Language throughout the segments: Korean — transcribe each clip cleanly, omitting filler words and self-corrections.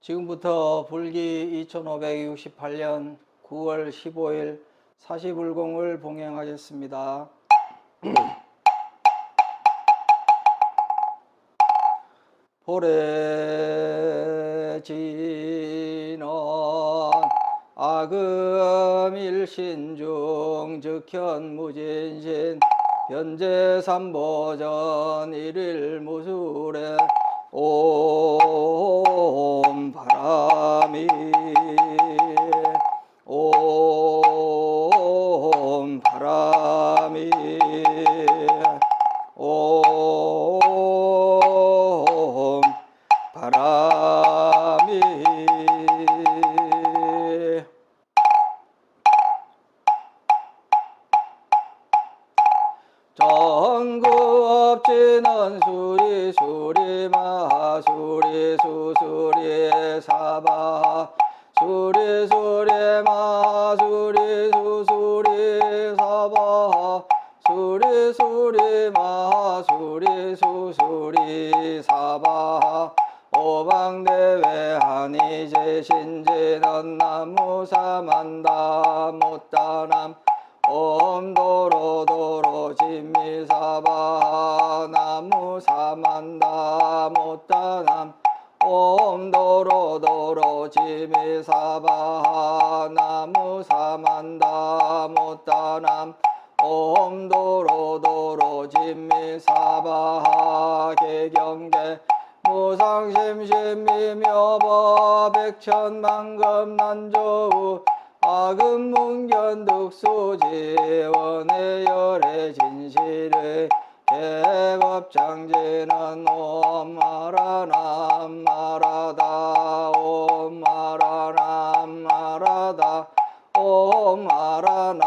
지금부터 불기 2568년 9월 15일 사시불공을 봉행하겠습니다. 보래지는 악음일신중 즉현무진신 변제삼보전 일일무술에 옴 바람이 옴 바람이 옴 바람이 전구업지는 수리수리 마수리 수수리 사바 수리수리 마수리 수수리 사바 수리수리 마수리 수수리 사바 오방대외 한이제신지는 나무사만다 못다남 옴도로도로 진미사바 나무사만다 못다남 옴도로도로 진미사바 나무사만다 못다남 옴도로도로 진미사바 개경계 무상심심미묘법 백천만금난조우 악음문견득수지원의 열의 진실의 개법장지는 옴마라남 마라다 옴마라남 마라다 옴마라남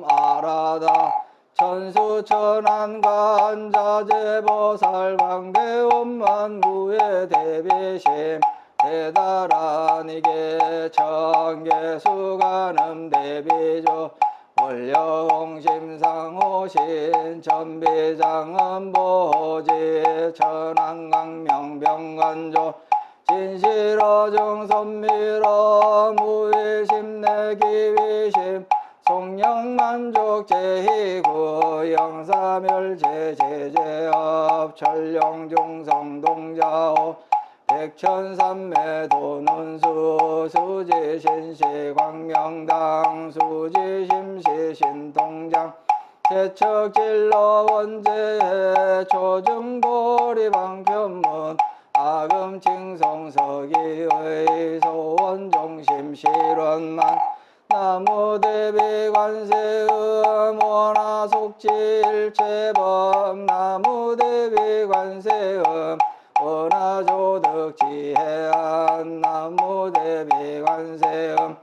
아라다 천수천안관자재보살 방대원만부의 대비심 대다란 이게 청계수관음 대비조 원령심상호신 천비장음보지 천안강명병관조 진실어정선미러 무의심내기위심 송영만족 제희구 영사멸제제제업 전령중성동자호 백천삼매 도논수 수지신시 광명당 수지심시 신통장 대척질러 원제 초증보리 방편문 악음칭송서기의 소원종심 실원만 나무대비관세음 원화속지일체범 나무대비관세음 원화조득지해안 나무대비관세음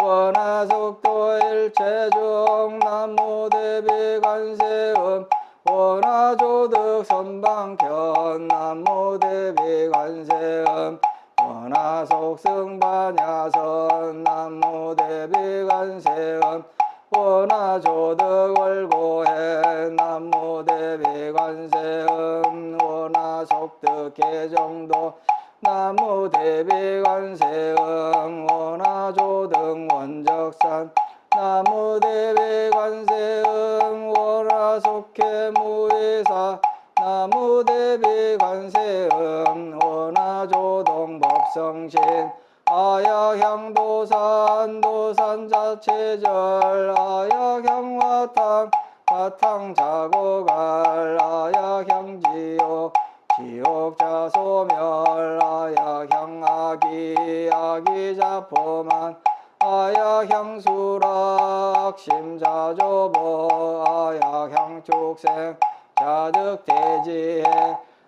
원화속도일체중 나무대비관세음 원화조득 선방편 나무대비관세음 원화속승반야선 나무대비관세음 원화조득 월고해 나무대비관세음 원화속득 개정도 나무대비관세음 원화조득 원적산 나무대비관세음 원화속해 무의사 나무대비관세음 원화조동 법성신 아야향도산 도산자체절 아야향화탕 화탕자고갈 아야향지옥 지옥자소멸 아야향아기 아기자포만 아야향수락 심자조보 아야향축생 자득대지해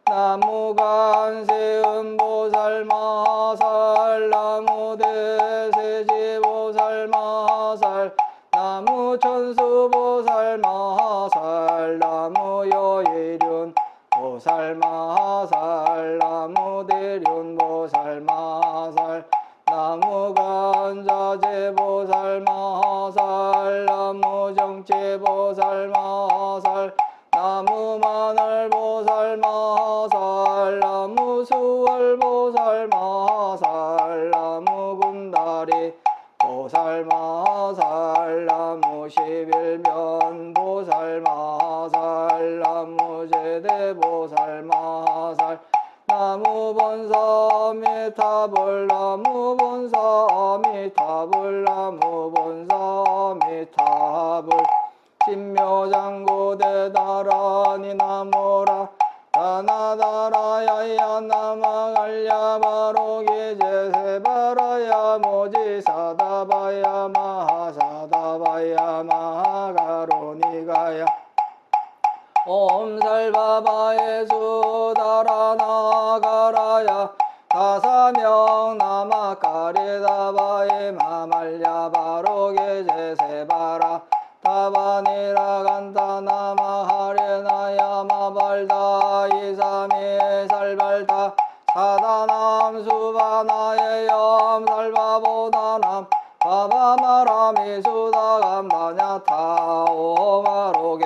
나무관세음보살마살 나무대세지보살마살 나무천수보살마살 나무여일륜 보살마살 나무대륜보살마살 나무관자재보살마살 나무정체보살마살 나무마늘보살마살 나무수월보살마살 나무 11면 보살 마살 나무 제대 보살 마살 나무 본사 미타불 나무 본사 미타불 나무 본사 미타불 신묘장구대 다라니 나무라 다나다라야야 나마갈야 바로기 제세바라야 모지사다바야 마하사다바야 마하가로니가야 옴살바바에 수다라나가라야 다사명 나마카리다바에 마말야 바로게 제세바라 다바니라 간다 나마하레나야 마발다 이삼이 살발다 사다남 수바나에 염살바보다남 바바마라미 수다감다냐타 오마로게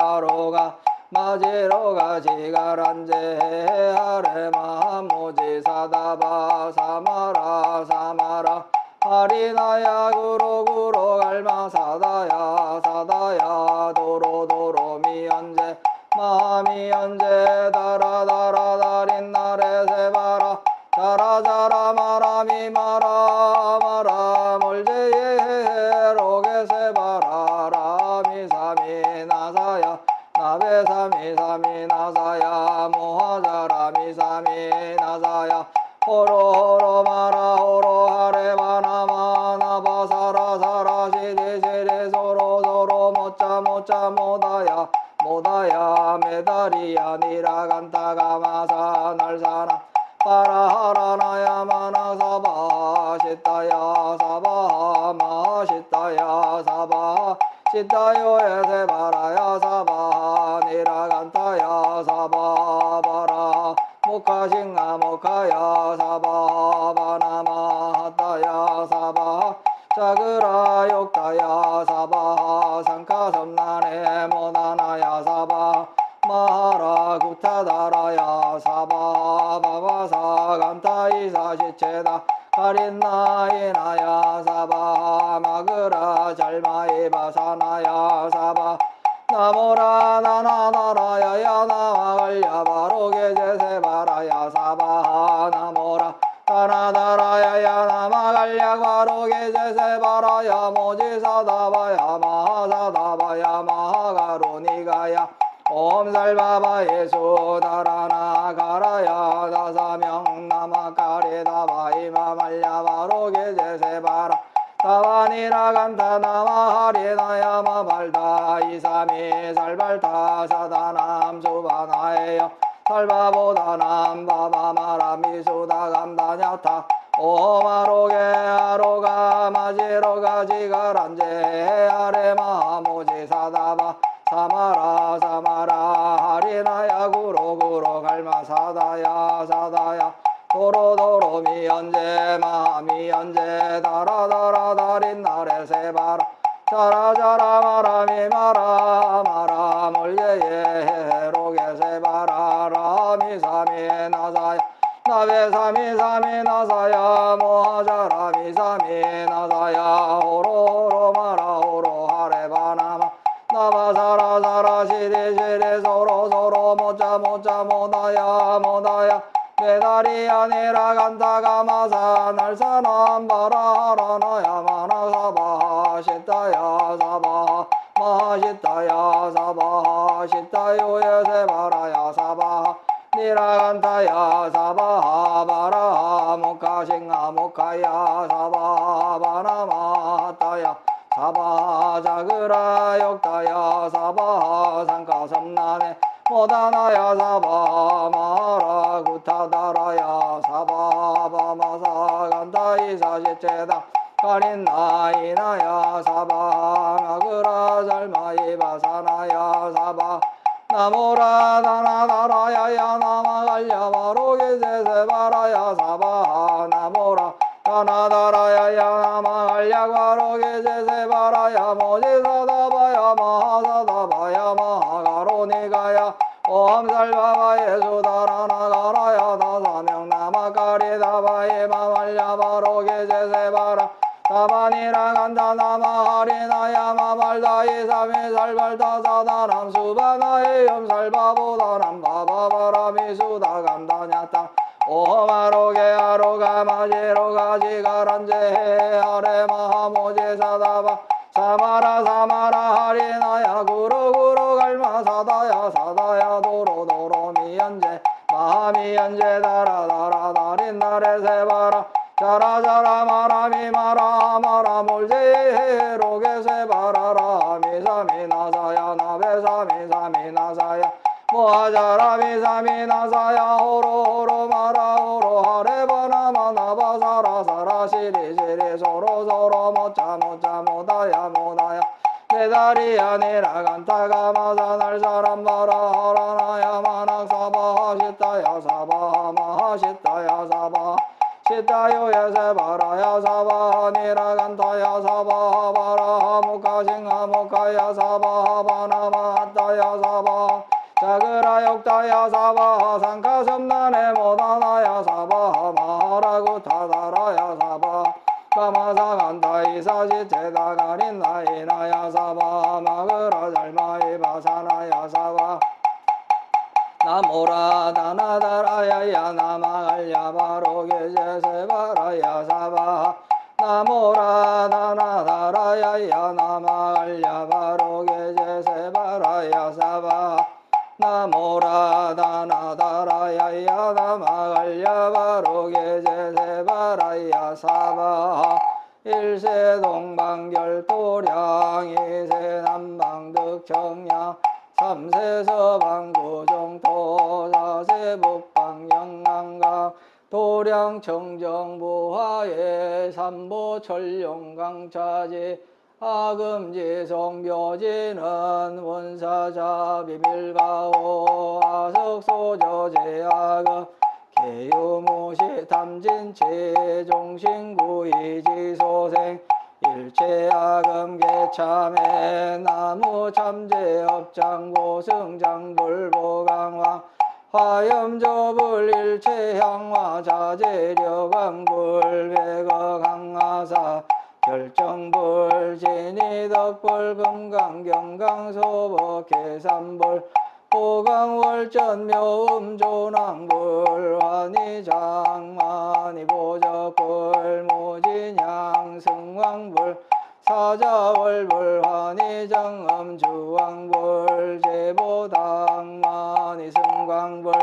아로가 마지로가 지가란제 아레마 모지사다바 사마라 사마라 하리나야 구로구로 갈마사다야 사다야 도로도로 미연제 마미연제 다라다라 다린나레 세바라 자라자라 마라미 마라 마라 몰제예 로게 세바라 라미사미 나사야 나베사미 사미 나사야 모하자라 미사미 나사야 호로호로 마라 호로 하레바나마 나바사라 사라 시리시리 소로소로 모짜 모짜 모다야 모다야 메다리야 니라간타가 마사 날사나 파라하라나야 마나사바 시타야 사바 마시타야 사바 시타요에세 바라야 사바 니라간타야 사바 바라 모카싱아 모카야 사바 바나마하타야 사바 자그라 욕타야 사바 상카섬나네 모다나야 사바 마하라 구타다라야 사바 바바사 감타이사 시체다 가린나이나야 사바 마그라 잘마이 바사나야 사바 나모라 나나나라야야 나마갈야 바로게 제세바라야 사바 나모라 다나다라야야 나마갈야 바로게 제세바라야 모지사다바야 마하사다바야 마하가로니가야 옴살바바에 수다라나 가라야 다사명 나마카리다바이 마말야 바로게 제세바라 다바니라 간타 나마하리나야 마발다 이삼이 살발타 사다남 수바나에요 살바보다남 바바마라미 수다감다냐타 오마로게 아로가 마지로가 지가란제 아레마 모지사다바 사마라 사마라 하리나야 구로구로 갈마사다야 사다야 도로도로 미연제 마미연제 다라다라 다린나레 세바라 자라자라 마라미 마라 마라 몰예예 로게 세바라 라미사미 나사야 나베사미사미 나사야 모하자라미사미 나사야 호로호로 마라 호로 하레바나마 나바사라사라 시리시리 소로소로 모짜 모짜 모다야 모다야 메달이 아니라 간다가 마사 날사남 바라라나야 마나사바 시타야 사바 마시타야 사바 시타요에 세바라야 사바 니라간타야 사바 바라 모카싱아 모카야 사바 바나마타야 사바 자그라 욕타야 사바 상가섬나네 모다나야 사바 마라 구타다라야 사바 바마사 간다이사 시체다 가린나이나야 사바 마그라 잘마이 바사나야 사바 나모라 다나다라야야 나마갈야 바로게 제세바라야 사바 나모라 다나다라야야 나마갈야 바로게 제세바라야 모지사다바야 마하사다바야 마하가로니가야 옴살바바에 수다라나가라야 다사명 나마카리다바에 마말야 바로게 제세바라 사반이라 간다 나마하리나야 마발다이 삼이살발다 사다람 수바나이 염살바보다람 바바바라미 수다간다냐타 오마로게 아로가 마지로가 지가란제 아레 마하모제 사다바 사마라 사마라 하리나야 구루구루 갈마 사다야 사다야 도로도로 미연제 마미연제 다라다라 다린 나레 세바라 자라자라 마라미 마라 마라 몰제 로게 세바라라 미사미 나사야 나베사미 사미 나사야 모하자라 미사미 나사야 호로호로 마라 호로 하레바나마 나바사라 사라 시리 시리 소로 소로 모짜 모짜 모다야 모다야 배달이 아니라 간타가 마사 날 사람 마라 하라나야 마낙 사바 시타야 사바 마하 시타야 사바 시타요야 세바라야 사바 아니라 간타야 사바 바라 하무카싱 하무카야 사바 바나마 하타야 사바 자그라 역다야 사바 상가섬난에 모다나야 사바 마하라고 타다라야 사바 마마사 간다 이사시 제다가린 나이나야 사바 마그라 잘마이 바사나야 사바 나모라 다나다라야야 나마갈야 바로게 제세바라야 사바 나모라 다나다라야야 나마갈야 바로게 제세바라야 사바 나모라 다나다라야야 나마갈야 바로게 제세바라야 사바 일세 동방결도량 이세 남방득청량 삼세 서방구정토 사세 북방영강강 도량 청정부하에 삼보철룡강차지 아금지 성묘지는 원사자 비밀가오 아석소저제아금 개유무시 탐진치 종신구이지소생 일체아금 개참에 나무참제업장고 승장불보강왕 화염조불 일체향화 자재력왕불 백어강화사 결정불 진이덕불 금강경강소복 계산불 보강월전 묘음조낭불 환희장만이보적불 무진양 승왕불 사자월불 환희장음주왕불 제보당만이 승광불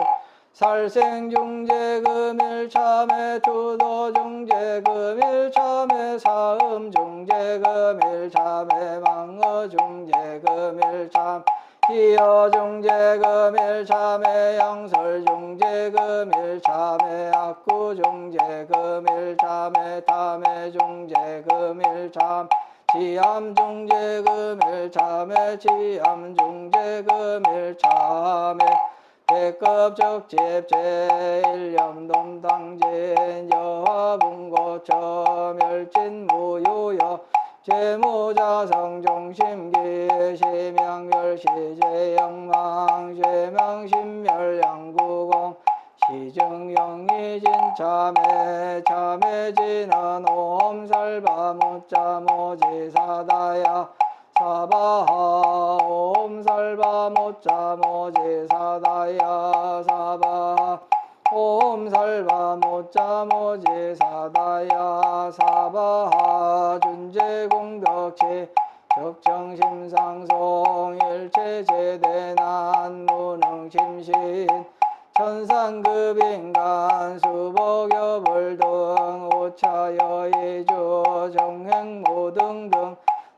살생중재금일참에 투도중재금일참에 사음중재금일참에 망어중재금일참 기어중재금일참에 양설중재금일참에 악구중재금일참에 탐해중재금일참 지암중재금일참에 지암중재금일참에 대급적집 제일염돔당진 여화분고처 멸진무유여 재무자성종심기 심양멸시제영망 제명심멸양구공 시증영이진참에 참해지는 옴살바무자모지사다야 사바하 옴살바모자모지사다야 사바하 옴살바모자모지사다야 사바하 준재공덕치 적정심상송 일체제대난 무능심신 천상급인간 수복여불등 오차여의주 정행무등등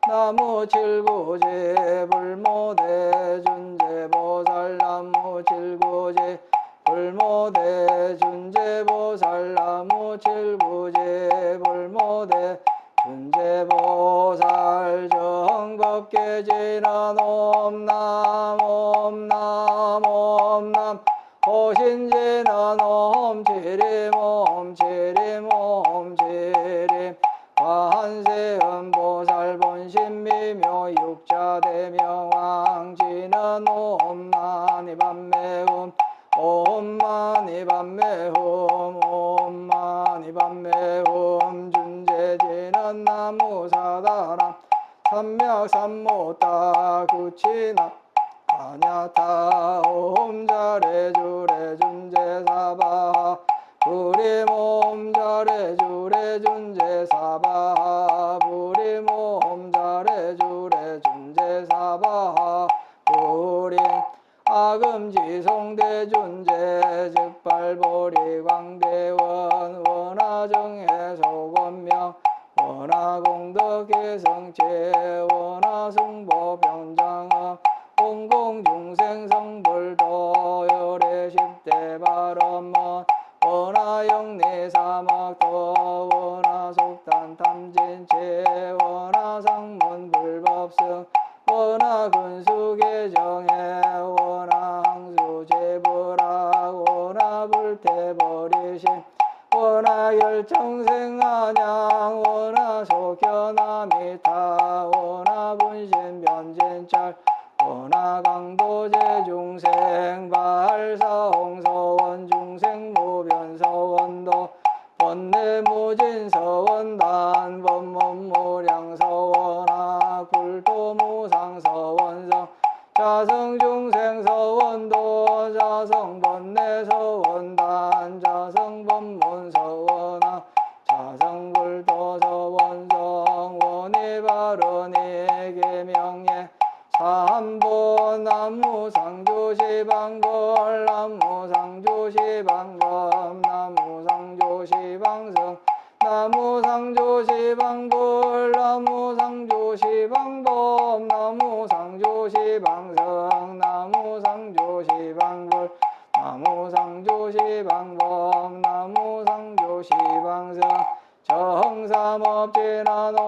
나무칠구제 불모대 준재보살 나무칠구제 불모대 준재보살 나무칠구제 불모대 준재보살 정법계지나 옴남 옴남 옴남 호신지나 옴치림 옴치림 옴치림 관세음보살 본신미묘 육자대명왕지는 옴마니 밤매음 옴마니 밤매음 옴마니 밤매음 준재지는 나 나무 사다람 삼맥삼모타 구치나 아냐타 옴자레주레 준제사바하 부리모옴자레주레 준제사바하 부리모옴자레주레 준제사바하 부린 아금지송대준제 즉발보리광대원 원하정해소권명 원하공덕계성체 원하승보병장업 공공중생성불도 열애십대발엄먼 원하영리사막도 원하속단탐진체 원하상문불법승 원하근수계정해 원하항수제불학 원하불태버리심 원하열정생안양 원하속현아미타 원하분신변진찰 원하강도제중생 발사홍서원 중생무변서원도 번뇌무진서원단 번문무량서원학 불도무상서원성 자성중생서원도 자성번뇌서원단 자성번문서원학 자성불도서원성 원이바르니 계명예 삼보 나무상조시방걸 나무상조시방검 나무상조시방성 나무상조시방불 나무상조시방범 나무상조시방성 나무상조시방불 나무상조시방범 나무상조시방성 정삼업진한옴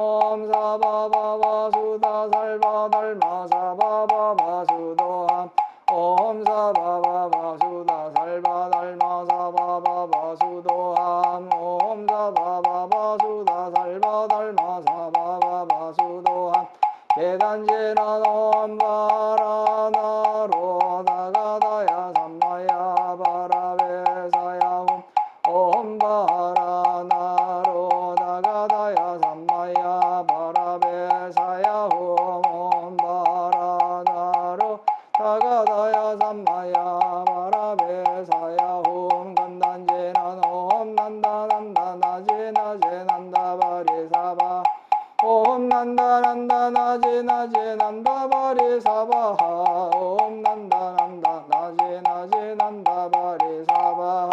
사바바바수다살바달마사바바바수도함 옴 사바바바수다살바달마사바바바수도함 옴 사바바바수다살바달마사바바바수도함 계단진한옴 바라나로 다가다야 삼마야 바라베사야홈 옴 바라나로 다가다야 삼마야 바라베사야홈 옴 바라나로 다가다야 삼마야 바라베사야홈 간단제나옴 난다난다 나제나제 난다바리사바 옴 난다난다 나제나제 난다바리사바하 옴 난다난다 나제나제 난다바리사바하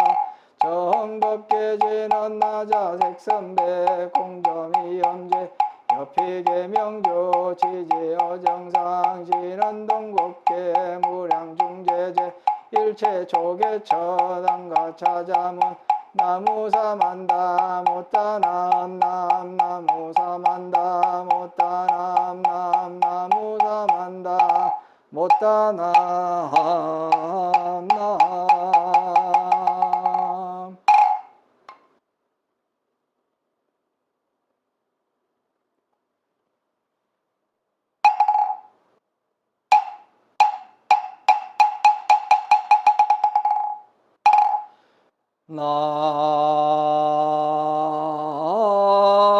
정법계지는 나자 색선배 공점이염제 여피계명조 지지어정상 진원동국계 무량중제제 일체초계처단가 차자문 나무사만다 못다남 남 나무사만다 못다남 남 나무사만다 못다남 남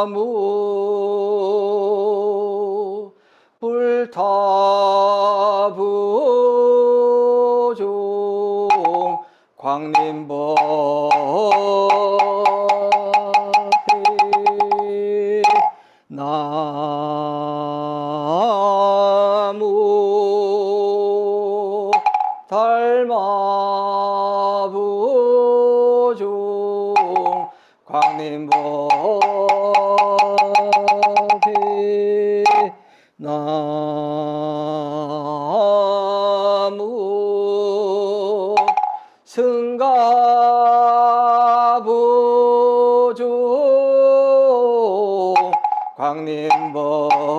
나무 불타부종 광림법회 나무 달마부종 광림법회 나무 승가부종 광림법회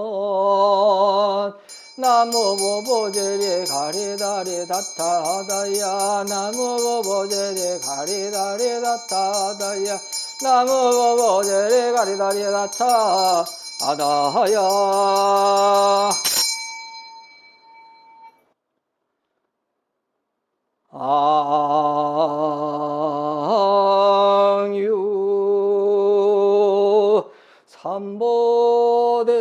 보소청진원 나무보보제리 가리다리 다타다야 나무보보제리 가리다리 다타다야 나무보보제리 가리다리 다차 아다야 앙유 삼보대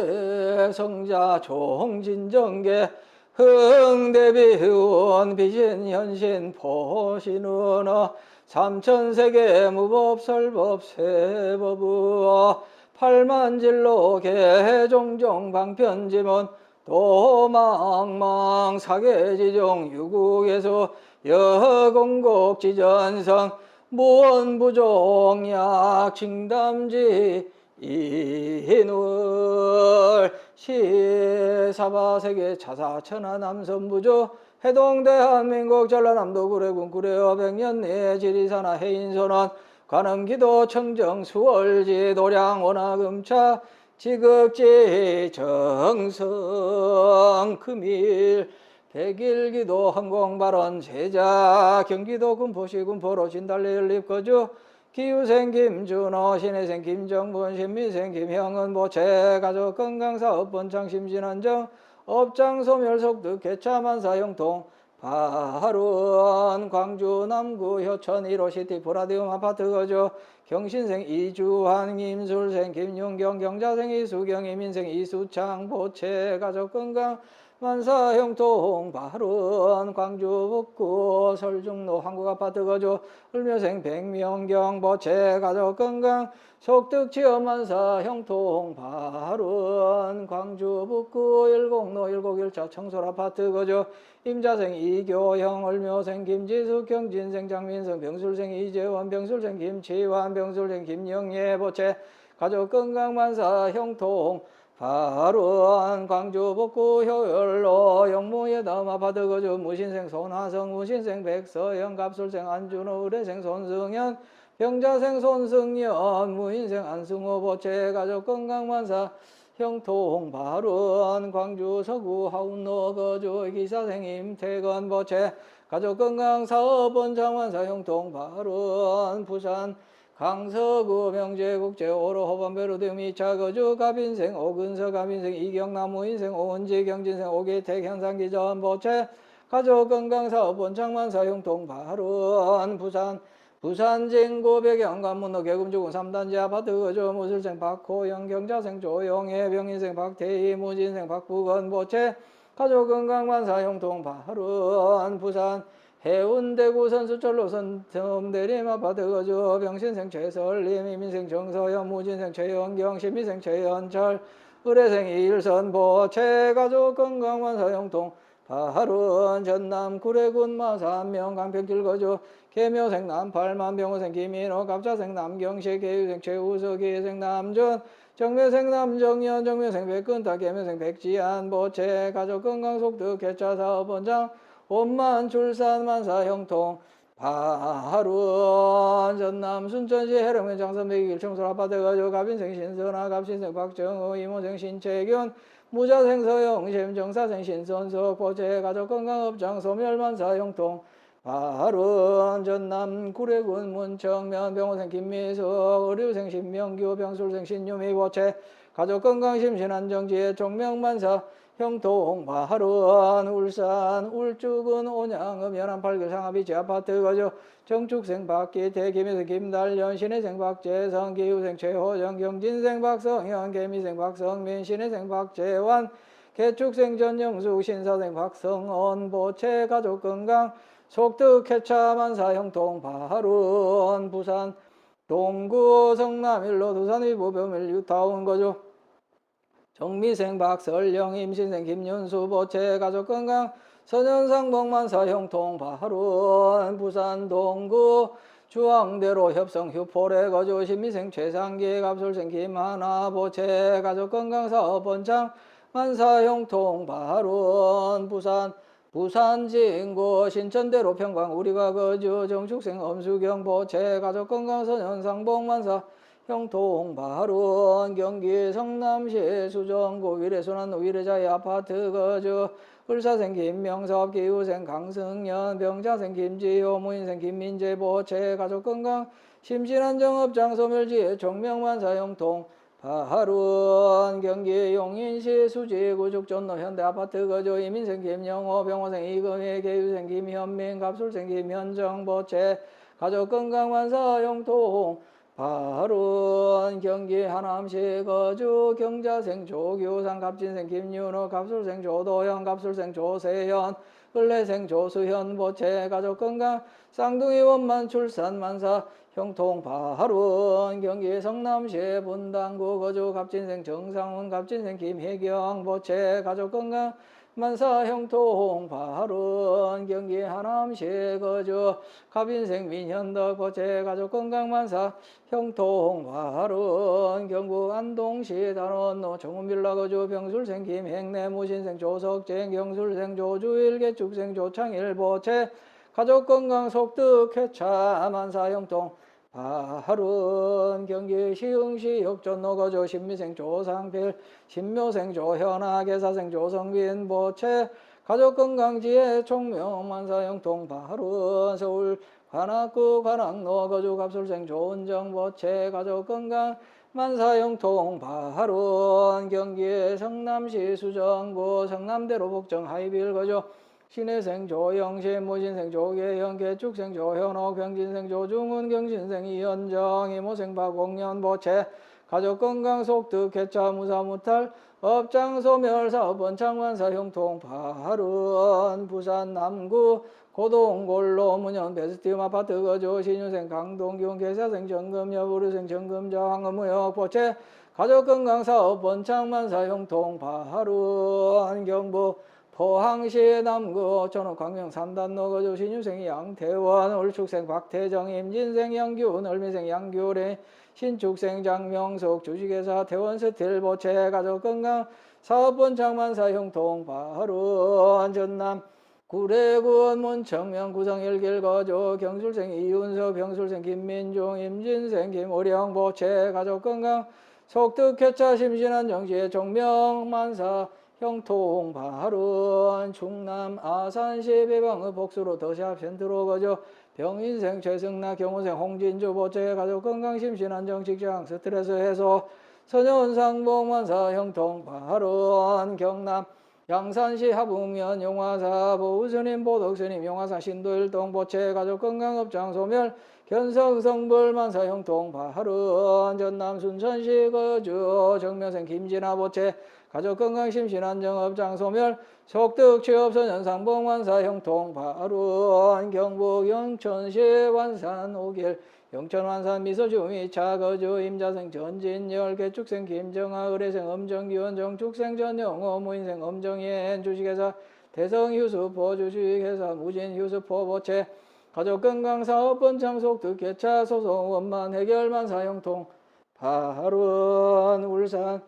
성자 종진정계 흥대비원 비신현신 포신은어 삼천세계 무법설법 세법의 팔만진로 개종종 방편지문 도망망 사계지종 유국에서 여공곡지전성 무원부종약 칭담지 이nur 시사바세계 차사천하 남선부조 해동대한민국 전라남도 구례군 구례어 백년내 지리산하 해인선원 관음기도 청정 수월지 도량 원화금차 지극지 정성 금일 백일기도 항공발언 제자 경기도 군포시 군포로 진달래 연립거주 기후생 김준호 신혜생 김정분 신미생 김형은 보채 가족 건강사업 번창 심진안정 업장 소멸 속득 개차만사 형통 바룬 광주 남구 효천 1호시티 보라디움 아파트 거주 경신생 이주환 김술생 김윤경 경자생 이수경 이민생 이수창 보채 가족 건강 만사 형통 바룬 광주 북구 설중로 한국아파트 거주 을묘생 백명경 보채 가족 건강 속득 취업 만사 형통 바룬 광주 북구 일곡로 일곡일차 청솔아파트 거주 임자생 이교형 을묘생 김지숙 경진생 장민성 병술생 이재원 병술생 김치환 병술생 김영예 보채 가족 건강 만사 형통 바룬 광주 북구 효열로 영무의 다음 아파트 거주 무신생 손하성 무신생 백서영 갑술생 안준호 의뢰생 손승현 병자생 손승연 무인생 안승호 보채 가족 건강 만사 형통 바룬 광주 서구 하운로 거주 기사생 임태건 보채 가족 건강 사업 번창 만사 형통 바룬 부산 강서구 명제국제 오로 호반배로 등 2차 거주 가빈생 오근서 가빈생 이경남 무인생 오은지 경진생 오기택 현상기전 보채 가족 건강사업 원창만사 형통 바룬 부산 진구 배경 관문로 개금주군 3단지 아파트 거주 무술생 박호영 경자생 조용해 병인생 박태희 무진생 박부건 보채 가족 건강만사 형통 바룬 부산 해운대구 선수철로 선텀대림 아파트 거주 병신생 최설림 이민생 정서영 무진생 최연경 신미생 최연철 의뢰생 이일선 보채 가족 건강만사 형통 바룬 전남 구례군 마산명 강평길 거주 계묘생 남팔만 병호생 김인호 갑자생 남경식 계유생 최우석 계생 남준 정묘생 남정연 정묘생 백근타 계묘생 백지안 보채 가족 건강 속득 개차사업 원장 원만 출산 만사 형통 바룬 전남 순천시 해령면 장선백일 청솔 아파트 거주 가빈생 신선아 갑신생 박정우 이모생 신채균 무자생 서영심 정사생 신선석 보채 가족 건강업장 소멸만사 형통 바룬 전남 구례군 문청면 병호생 김미숙 의료생 신명규 병술생 신유미 보채 가족 건강 심신안정지혜 종명만사 형통 바룬 울산 울주군 온양읍 연안팔교 상하비치 아파트 거주 정축생 박기태 김희생 김달련 신혜생 박재성 기후생 최호정 경진생 박성현 개미생 박성민 신혜생 박재환 개축생 전영숙 신사생 박성언 보채 가족 건강 속득 해차 만사 형통 바룬 부산 동구 성남 일로 두산 위부 범일 유타운 거주 정미생 박설령 임신생 김윤수 보채 가족 건강 선현상 복만사 형통 바룬 부산 동구 주황대로 협성 휴포래 거주 신미생 최상기 갑술생 김하나 보채 가족 건강 사업 번창 만사 형통 바룬 부산 진구 신천대로 평광 우리가 거주 정축생 엄수경 보채 가족 건강 선현상 복만사 형통 바룬 경기 성남시 수정구 위례순환로 위례자의 아파트 거주 을사생 김명섭 기후생 강승연 병자생 김지효 무인생 김민재 보채 가족 건강 심신안정업 장소멸지의 종명만사 형통 바하루원 경기 용인시 수지 구죽전로 현대아파트 거주 이민생 김영호 병호생 이금희 개유생 김현민 갑술생 김현정 보채 가족건강만사 형통 바하루원 경기 하남시 거주 경자생 조규상 갑진생 김윤호 갑술생 조도현 갑술생 조세현 을래생 조수현 보채 가족건강 쌍둥이 원만 출산 만사 형통 바하루원 경기 성남시 분당구 거주 갑진생 정상훈 갑진생 김혜경 보채 가족건강 만사 형통 바하루원 경기 하남시 거주 갑인생 민현덕 보채 가족건강 만사 형통 바하루원 경북 안동시 단원로 정운빌라 거주 병술생 김행래 무신생 조석재 경술생 조주일 개축생 조창일 보채 가족건강 속득 쾌차 만사 형통 바하루원 경기 시흥시 역전로 거주 신미생 조상필 신묘생 조현아 계사생 조성빈 보채 가족건강지혜 총명 만사 형통 바하루원 서울 관악구 관악로 거주 갑술생 조은정 보채 가족건강 만사 형통 바하루원 경기 성남시 수정구 성남대로 복정 하이빌 거주 신혜생 조영신 무신생 조계현 개축생 조현옥 병진생 조중훈 경신생 이현정 이모생 박옥년 보채 가족건강 속득 개차 무사무탈 업장소멸 사업원창만사 형통 바하루원 부산 남구 고동골로 문현 베스티움 아파트 거주 신유생 강동균 계사생 정금여 부르생 정금자 황금무역 보채 가족건강 사업 원창만사 형통 바하루원 경북 포항시 남구 전원 광명 3단로 거주 신유생 양태원 울축생 박태정 임진생 양규훈 을미생 양규래 신축생 장명숙 주식회사 태원스틸 보채 가족건강 사업원 장만사 형통 바하루원 전남 구례군 문청명 구성 1길 거주 경술생 이윤석 병술생 김민중 임진생 김오령 보채 가족건강 속득 쾌차 심신안정지의 종명 만사 형통 바하루원 충남 아산시 배방의 복수로 더샵 센트로 거주 병인생 최승나 경호생 홍진주 보채 가족건강 심신안정 직장 스트레스 해소 서녀원상봉 만사 형통 바하루원 경남 양산시 하북면 용화사 보우스님 보덕스님 용화사 신도일동 보채 가족건강 업장 소멸 견성성불 만사 형통 바하루원 전남 순천시 거주 정명생 김진아 보채 가족건강 심신안정 업장 소멸 속득 취업선 연상봉 만사 형통 바하루원 경북 영천시 완산 5길 영천완산 미소주미 차거주 임자생 전진열 개축생 김정아 의뢰생 엄정기원 정축생 전영호 무인생 엄정희엔 주식회사 대성휴수포 주식회사 무진휴수포 보채 가족건강사업원 창속득 개차 소송 원만 해결만사 형통 바하루원 울산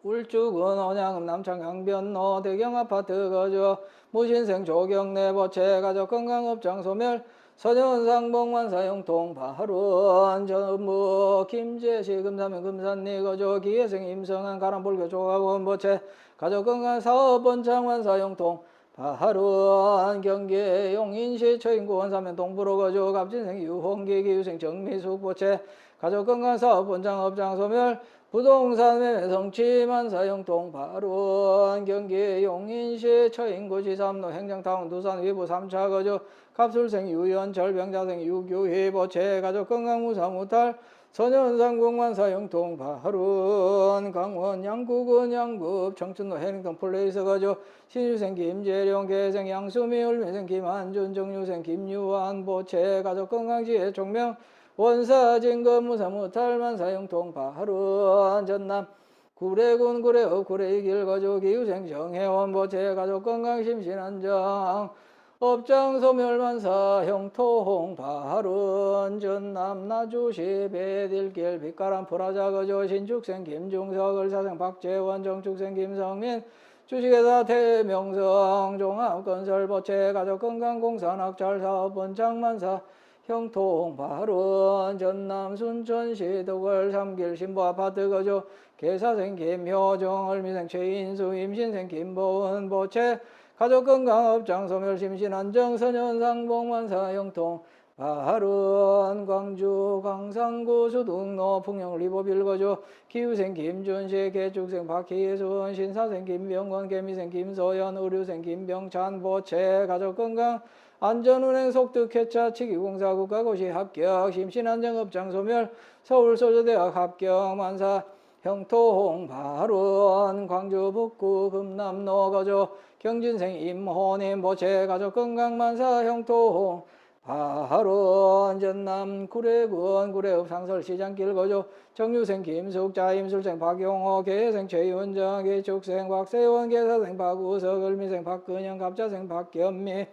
울주군 언양읍 남창 강변로 대경아파트 거주 무신생 조경래 보채 가족건강업장 소멸 서년상봉 만사 형통 바하루원 전북 김제시 금사면 금산리 거주 기회생 임성한 가람불교 조합원 보채 가족건강 사업원 장만사 형통 바하루원 경기 용인시 처인구 원사면 동부로 거주 갑진생 유홍기 기유생 정미숙 보채 가족건강 사업원 장업장 소멸 부동산 매매 성취 만사 형통 바하루원 경기 용인시 처인구 지삼로 행정타운 두산 위부 3차 거주 갑술생 유연 절병자생 유규희 보채 가족건강 무사무탈 서년상공만사 형통 바하루원 강원 양구군 양구 청춘로 해링턴 플레이스 거주 신유생 김재룡 계생 양수미 울미생 김한준 정유생 김유한 보채 가족건강지혜 종명 원사진급 무사무탈 만사 형통 바하루원 전남 구례군 구례읍 구례이길 거주 기후생 정혜원 보채 가족건강 심신안정 업장 소멸만사 형통 바하루원 전남 나주시 배딜길 빛가람 프라자 거주 신축생 김중석 을사생 박재원 정축생 김성민 주식회사 대명성 종합건설 보채 가족건강공산학잘사업원 장만사 형통 바하루원 전남 순천시 덕월 3길 신보아파트 거주 계사생 김효정 을미생 최인수 임신생 김보은 보채 가족건강업장 소멸 심신안정 서년상봉만사 형통 발은 광주 광산구 수등로 풍영 리법 일거조 기후생 김준식 개축생 박희순 신사생 김병건 개미생 김소연 의료생 김병찬 보채 가족건강 안전운행 속득회차 치기공사 국가고시 합격 심신안정업장 소멸 서울소저대학 합격 만사 형통 발은 광주 북구 금남로 거조 경진생 임호님 보채 가족건강 만사 형통 발은 전남 구례군 구례읍 상설시장길 거조 정유생 김숙자 임술생 박용호 계생 최윤정 개축생 박세원 계사생 박우석 을미생 박근영 갑자생 박겸미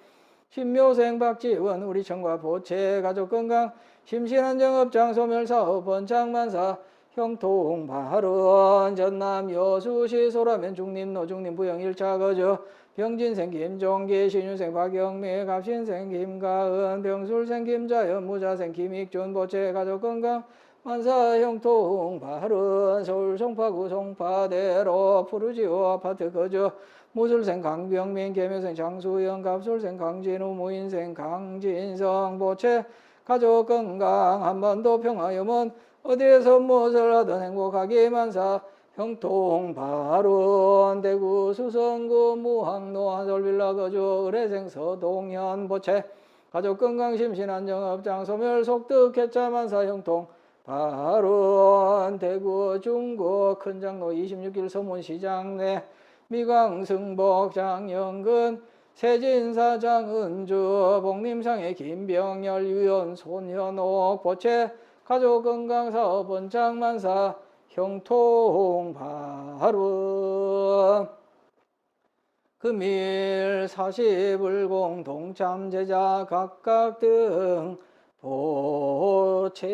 신묘생 박지원 우리청과 보채 가족건강 심신안정업장 소멸사업 번창만사 형통 발은 전남 여수시 소라면 중림로 중림부영 1차 거저 병진생 김종기 신유생 박영미 갑신생 김가은 병술생 김자연 무자생 김익준 보채 가족건강 만사 형통 발은 서울 송파구 송파대로 푸르지오 아파트 거저 무술생 강병민 계묘생 장수영 갑술생 강진우 무인생 강진성 보채 가족건강 한반도 평화염원 어디에서 무엇을 하든 행복하게 만사 형통 발은 대구 수성구 무항로 한솔빌라 거주 의뢰생 서동현 보채 가족건강 심신안정업장 소멸 속득회차 만사 형통 발은 대구 중구 큰장로 26길 서문시장 내 미광승복 장영근 세진사 장은주 복림상의 김병열 유연 손현옥 보채 가족건강사업 번창만사 형통 발은 금일 40을 동참 제자 각각 등 보채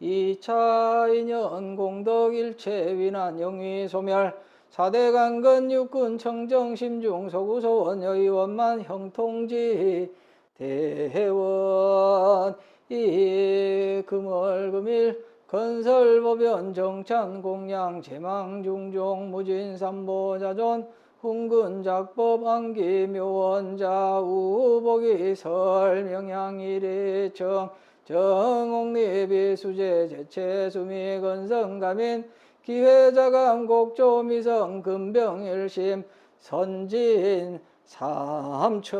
2차 인연 공덕 일체 위난 영위 소멸 4대 강건 육군 청정 심중 소구소원 여의원만 형통지 대원 이 금월금일 건설보변 정찬 공양 제망 중종 무진 삼보자존 훈근작법 안기 묘원자 우복이 설 명양일의청 정옥리비 수제 제체 수미 건성가민 기회자감 곡조 미성 금병일심 선진 삼청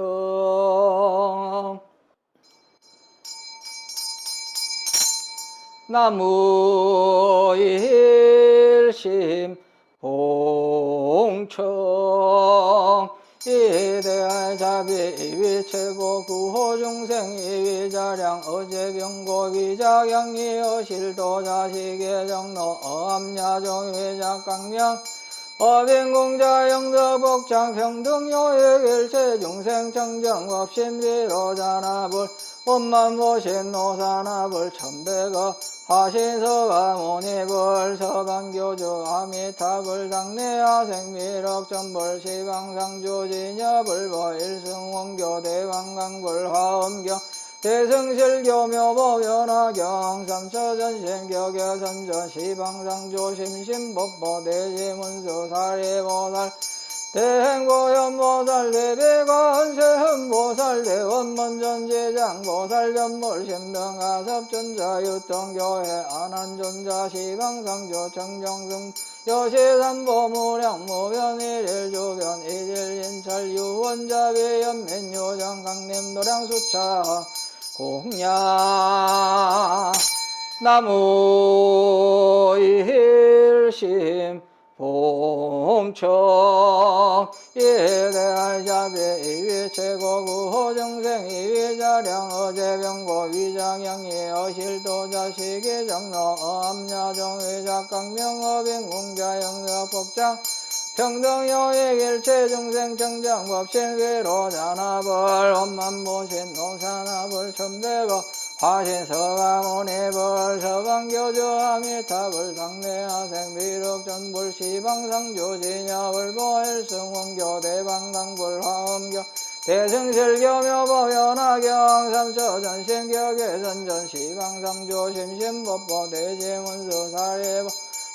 나무일심 봉청 이대할 자비 이위 최고 구호중생 이위 자량 어제병고 위자양이 어실도 자식의 정로 어암야정 위작강명 어빈공자 영서복장 평등요액 일체중생 청정법신비로자나불 원만보신 노사나불 천백어 화신서가 모니불 서방교주 아미타불 당내하생미럭 전불 시방상주 진여불보 일승원교 대왕강불 화엄경 대승실교 묘보연화경 삼처전신격여선전 시방상주 심심법보 대지문수 사리보살 대행보현보살 대배관세음보살 대원문전제장보살 전물심등하섭전자 유통교회 안한존자 시방상조 청정승 여시산보무량무변일일주변 일일인철 유원자비연민요정 강림도량수차 공양 나무일심 봉청 이대할 자비 이위 최고 구호정생 이위 자량 어제병고 위장양이 어실도 자식의 정로 어암야정 위작강명 어빈공자 영서복장 평등여액 일체중생 청정법신위로 잔나불 원만보신 노사나불 천백어 화신서가모니불 서방교주 아미타불 당내하생 비륵전불 시방상주 진여불 보일승원교 대방강불 화엄교 대승실교묘보 연화경 삼처전신격의 선전 시방상주 심심법보 대지문수 사례보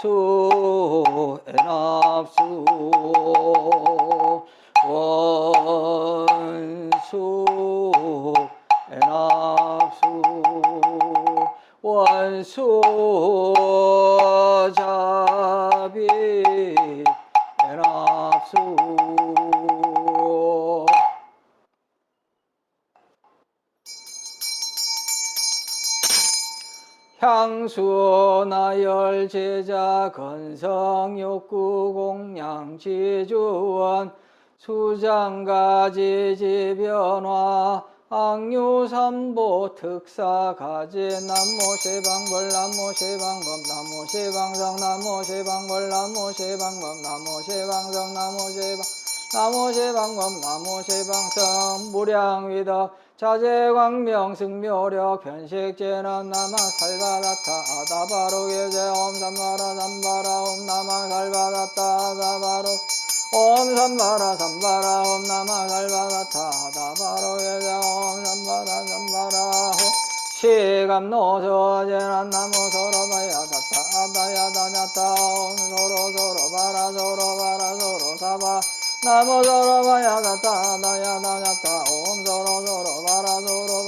수엔합수 원수 엔합수 원수 자비 엔합수 향수 나열 제자 건성욕구 공양 지주원 수장가지 지변화 악류삼보 특사가지 남모시방벌 남모시방법 남모시방성 남모시방벌 남모시방법 남모시방성 남모시방법 남모시방성 무량위덕 자재광명 승묘력 편식제난 나마 살바다타 아다바로 계제 옴 삼바라 삼바라 옴 나마 살바다타 아다바로 옴 삼바라 삼바라 옴 나마 살바다타 아다바로 계제 옴 삼바라 삼바라 시감노서 제난 나무 서로바야다타 아다야다냐타 옴 서로 바라 서로 사바 나무 서로바야다타 아다야다냐타 옴 서로 바라 서로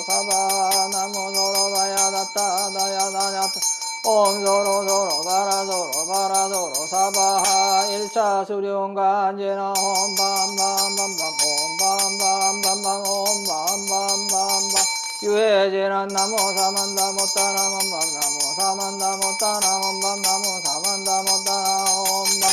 사바 나무 서로바야다타 아다야다냐타 옴 서로 바라 서로 사바 일차 수룡간지나 옴 밤밤밤밤 옴 밤밤밤밤 옴 밤밤밤밤 유해지난 나무 사만다 못다나 옴밤 나무 사만다 못다나 옴밤 나무 사만다 못다나 옴밤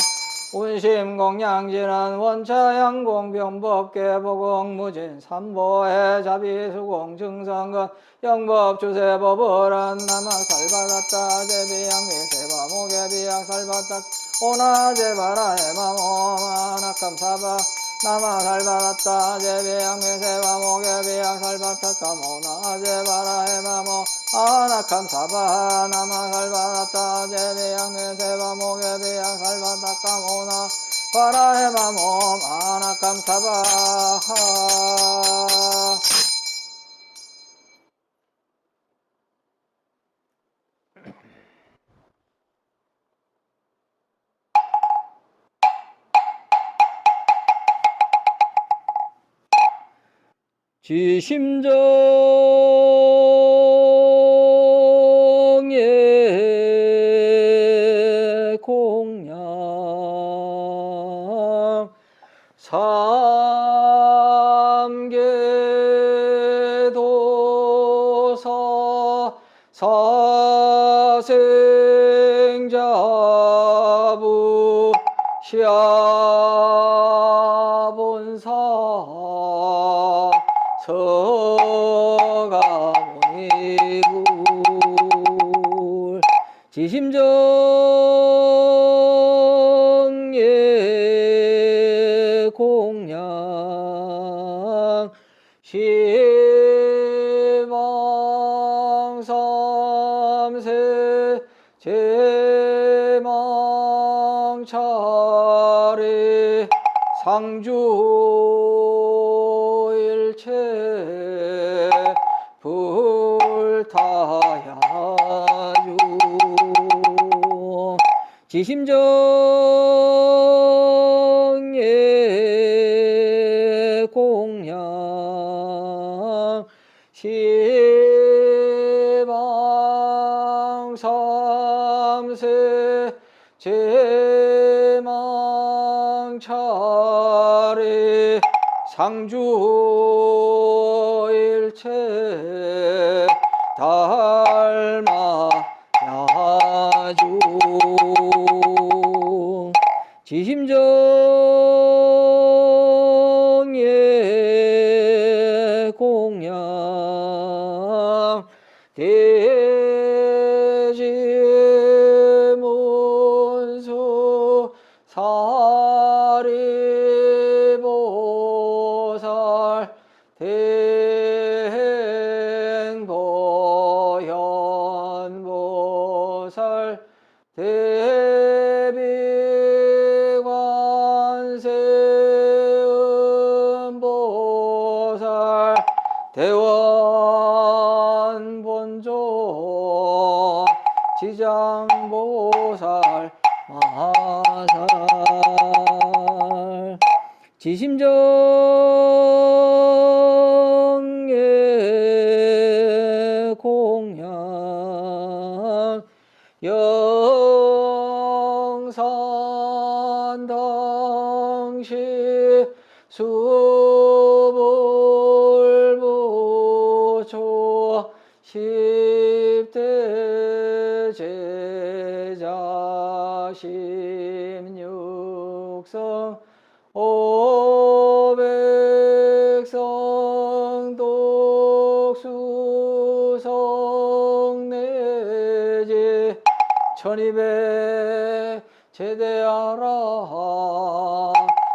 운심공양진한 원차양공병법계 보공무진 삼보해 자비수공 증성건 영법주세법을한 나마살바다타 제비양미세바 모개비양살바다 오나제바라해마모마나감사바 나마살바다타 제비양미세바 모개비양살바다카 모나제바라해마모 아나감사바 나마살바다타 제비양미세바 모개비양살바다카 모나 바라해마모 아나감사바 지심정의 공양 삼계도서 사생자부 시아본사 서가모니굴 지심정의 공양 시방삼세 제망차례 상주일체 불타야주 지심정의 공양 시방삼세 제망차례 상주일체 달마야주 지심정의 공양 대지문수 사리보살 대행보현보살 대비관세음보살 대원본조 지심 의장보살 마살 지심정예 공양 영산당시 수불부초 10대 제자 16성 500성 독수성 내지 1200 제대하라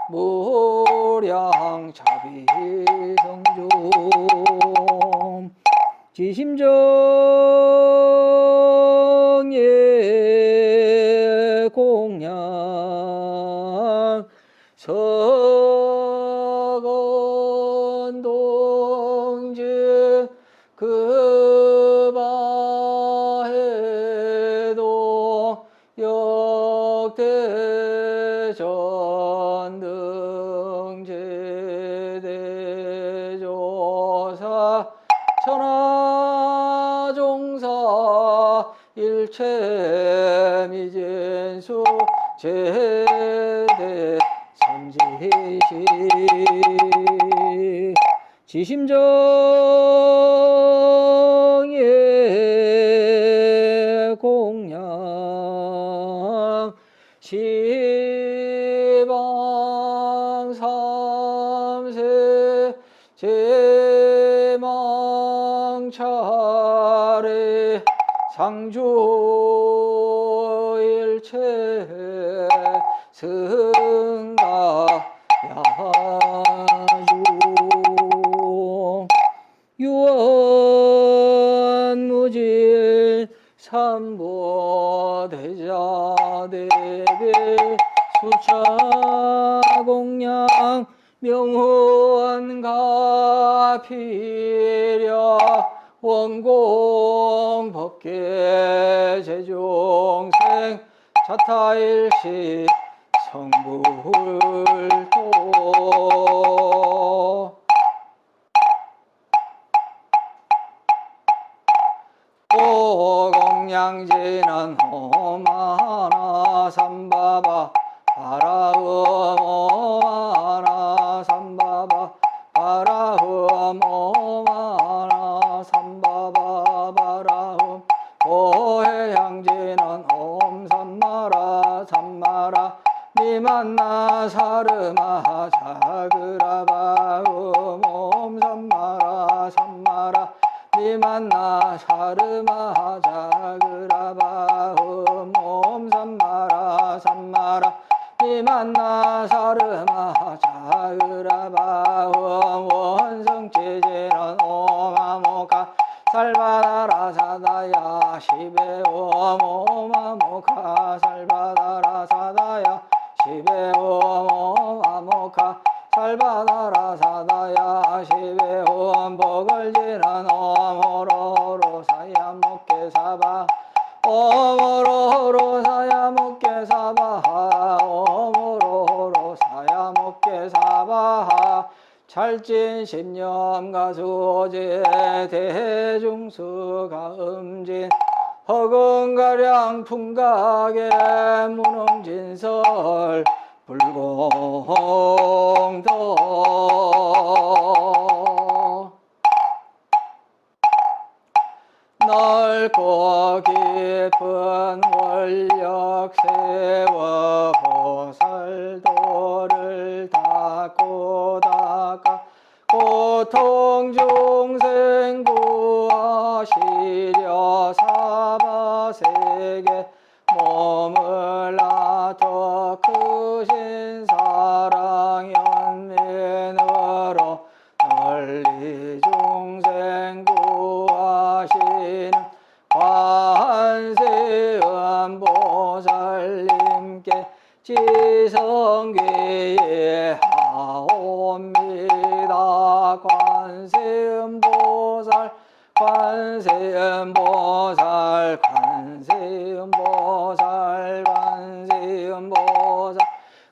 무량 자비성종 지심정예 공양 서건동진 그바해도 역대전등제대조사 천하종사 일체미진수 제대 선지시 지심정예 공양 시방 삼세 제망차례 상주 일체 승가 야주 유언무질 삼보대자대비 수차공양 명원가피려 원공법계 제중생 자타일시 성불도 오공양지는 홈하나 삼바바 바라음 옴하나 삼바바 바라음 옴하나 삼바바 바라음 오해양지는 옴 삼마라 삼마라 니만나 사르마 자그라바음 옴 삼마라 삼마라 니만나 사르마 자그라바음 옴 삼마라 삼마라 니만나 사르마 자그라바음 원성체제는 오마모카 살바다라 사다야 시베옴 오마모카 살바다라 사다야 시베옴 오마모카 살바다라 사다야 시베옴 보걸지는 오모로로 사야 먹게 사바 오모로로 사야 먹게 사바 오모로로 사야 먹게 사바 찰진 신념가수제 대중수가 음진 허근가량 풍각의 무능진설 불공도 넓고 깊은 원력 세워 보살도를 닦고 닦아 고통 중생 구하시려 사바세계 몸을 놔둬 크신 사랑 연민으로 널리 중생 구하시는 관세음보살님께 지성귀에 하옵니다. 관세음보살 관세음보살 관세음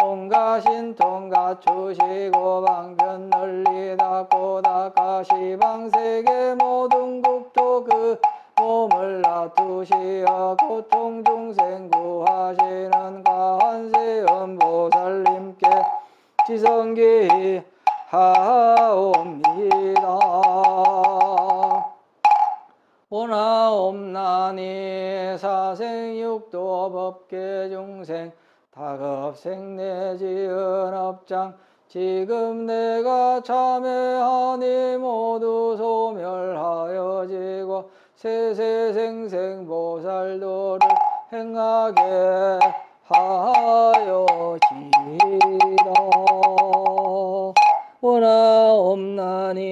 온갖 신통 갖추시고 방편 널리 닦고 닦아시 방세계 모든 국토 그 몸을 놔두시어 고통 중생 구하시는 관세음 보살님께 지성기 하옵니다. 오나옴나니 사생육도 법계 중생 다급생내 지은 업장 지금 내가 참회하니 모두 소멸하여지고 세세생생 보살도를 행하게 하여지라. 오나옴나니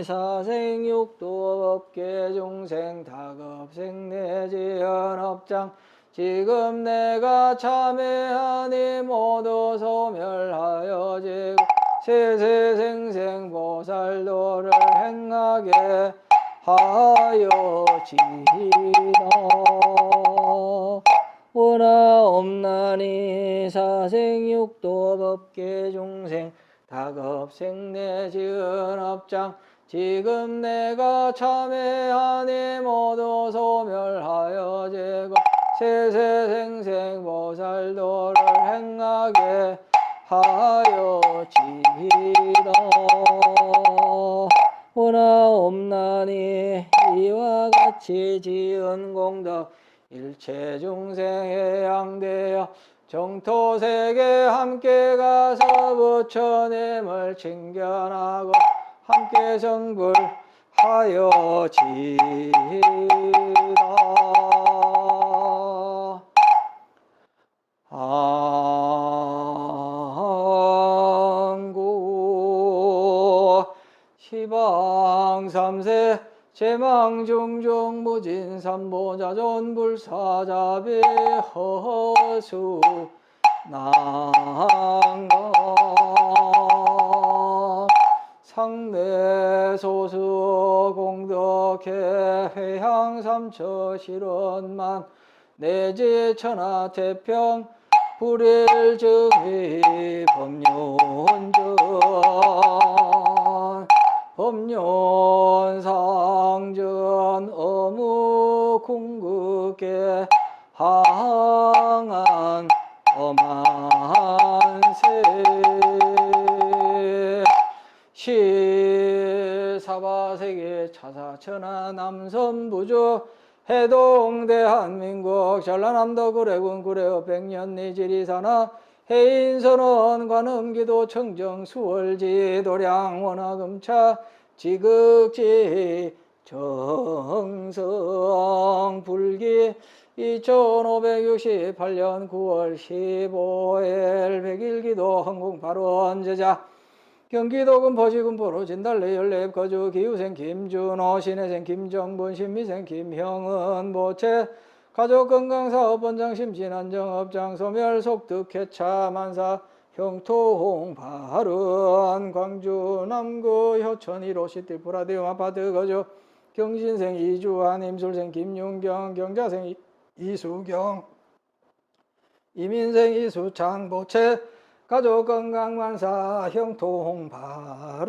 사생육도 법계 중생 다급생내 지은 업장 지금 내가 참회하니 모두 소멸하여지고 세세생생 보살도를 행하게 하여지라. 오나옴나니 사생육도 법계 중생 다급생내 지은 업장 지금 내가 참회하니 모두 소멸하여지고 세세생생 보살도를 행하게 하여지라. 오나옴나니 이와 같이 지은 공덕 일체 중생에 양되어 정토세계 함께 가서 부처님을 칭견하고 함께 성불하여지라. 안구 시방삼세 제망중중 무진삼보자존불사자비 허수 난가 상내소수 공덕해 회향삼처 실원만 내지천하 태평 불일증의 법륜전 법륜상전 어무 궁극계 항한 어만세 시사바세계 차사천하 남선부주 해동 대한민국 전라남도 구례군 구례읍 백년리 지리산하 해인선원 관음기도 청정 수월지 도량 원화금차 지극지 정성 불기 2568년 9월 15일 백일기도 헌공파론 제자 경기도군 포시군포로 진달래 연례 거주 기후생 김준호 신혜생 김정분 신미생 김형은 보채 가족건강사업원장 심신안정업장 소멸 속득 개차 만사 형토홍 발은 광주 남구 효천 1호 시티 브라디움 아파트 거주 경신생 이주환 임술생 김윤경 경자생 이수경 이민생 이수창 보채 가족건강만사 형토홍 발은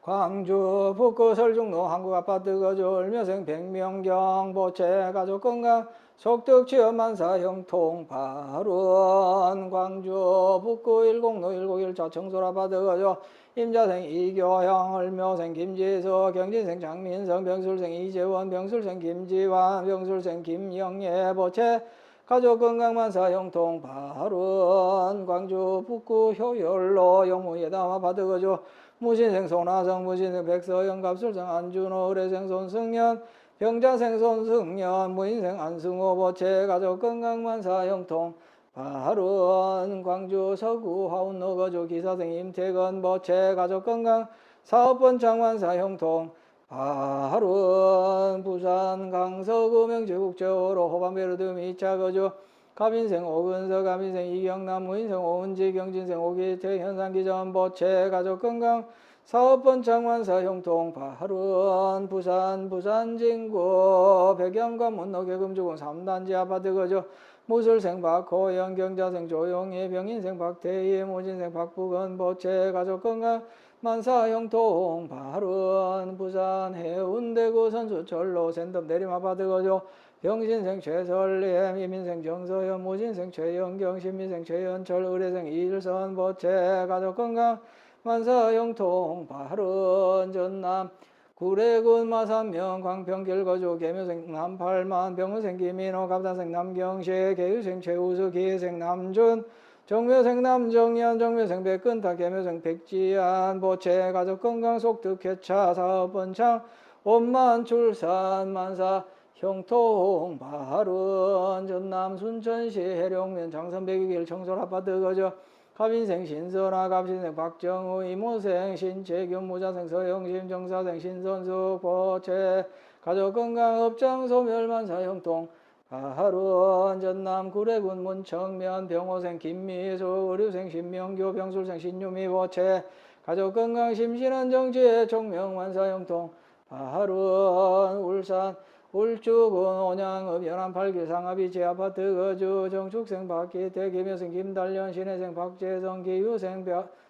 광주 북구 설중로 한국아파트 거주 을묘생 백명경 보채 가족건강 속득취업만사 형통 발은 광주 북구 106 101 자청솔아파트 거주 임자생 이교형 을묘생 김지수 경진생 장민성 병술생 이재원 병술생 김지환 병술생 김영예 보채 가족건강만사 형통 발은 광주 북구 효열로 영무예담아파트 거주 무신생 손화성 무신생 백서영 갑술생 안준호 의뢰생 손승연 병자생 손승연 무인생 안승호 보채 가족건강만사 형통 발은 광주 서구 화운로 거주 기사생 임태건 보채 가족건강 사업번 장만사 형통 발은 부산 강서구 명지국제호로 호반베르드 미차 거주 가빈생 오근서 가빈생 이경남 무인생 오은지 경진생 오기태 현상기전 보채 가족건강 사업번 장만사 형통 발은 부산 진구 백양관 문노계금주군 3단지 아파트 거주 무술생 박호영 경자생 조용희 병인생 박태희 무진생 박부건 보채 가족건강 만사 형통 발은 부산 해운대구 선수 철로 센덤 내리마바드 거조 병신생 최설림 이민생 정서현 무진생 최영경 신민생 최현철 의뢰생 이일선 보채 가족건강 만사 형통 발은 전남 구례군 마산면 광평길 거주 계묘생 남팔만 병우생 김민호 갑사생 남경시 계유생 최우수 기회생 남준 정묘생 남정연 정묘생 백근타 계묘생 백지안 보채 가족건강 속득회차 사업번창 원만 출산 만사 형통 발은 전남 순천시 해룡면 장선백일 청솔 아파트 거주 갑인생 신선아 갑신생 박정우 이모생 신채균 무자생 서영심 정사생 신선숙 보채 가족건강 업장 소멸만사 형통 발은 전남 구례군 문청면 병호생 김미수 의료생 신명규 병술생 신유미 보채 가족건강 심신한 정치의 총명만사 형통 발은 울산 울주군 온양읍 연안팔길 상하비 지아파트 거주 정축생 박기태 김여생 김달련 신혜생 박재성 기유생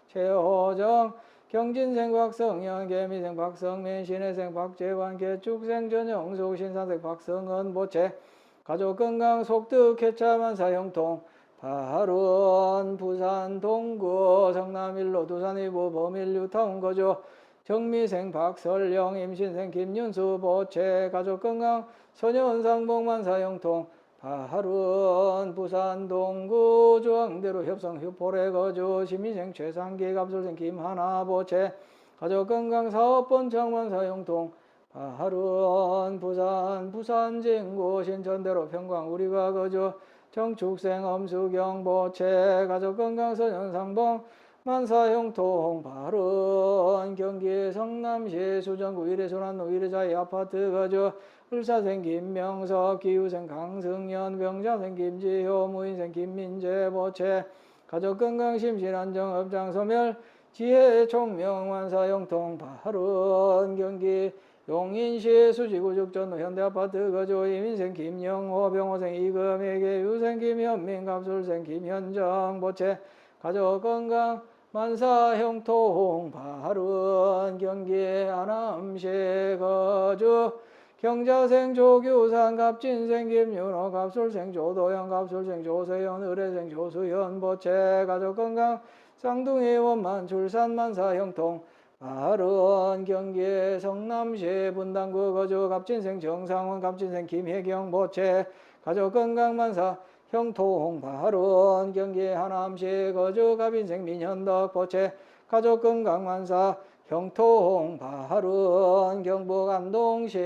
최호정 경진생 박성현 개미생 박성민 신혜생 박재환 개축생 전영숙 신산생 박성은 보채 가족건강 속득회차만사 형통 발은 부산 동구 성남일로 두산이부 범일뉴타운 거주 정미생 박설영 임신생 김윤수 보채 가족건강 소년상봉만사 형통 발은 부산 동구 중앙대로 협성 휴포레 거주 시민생 최상기 갑술생 김하나 보채 가족건강 사업번창만사 형통 발은 부산 진구 신천대로 평광 우리가 거주 정축생 엄수경 보채 가족건강 소년상봉 만사 형통 발은 경기 성남시 수정구 위례소난로 위례자의 아파트 거주 을사생 김명석 기후생 강승연 병자생 김지효 무인생 김민재 보채 가족건강 심신안정 업장 소멸 지혜 총명 만사 형통 발은 경기 용인시 수지구죽전로 현대아파트 거주 이민생 김영호 병호생 이금희계 유생 김현민 갑술생 김현정 보채 가족건강 만사 형통 발은 경기 안암시 거주 경자생 조규산 갑진생 김윤호 갑술생 조도현 갑술생 조세현 의뢰생 조수현 보채 가족건강 쌍둥이 원만 출산 만사 형통 발은 경기 성남시 분당구 거주 갑진생 정상원 갑진생 김혜경 보채 가족건강 만사 형통 발은 경기 하남시 거주 갑인생 민현덕 보채 가족건강 만사 형통 발은 경북 안동시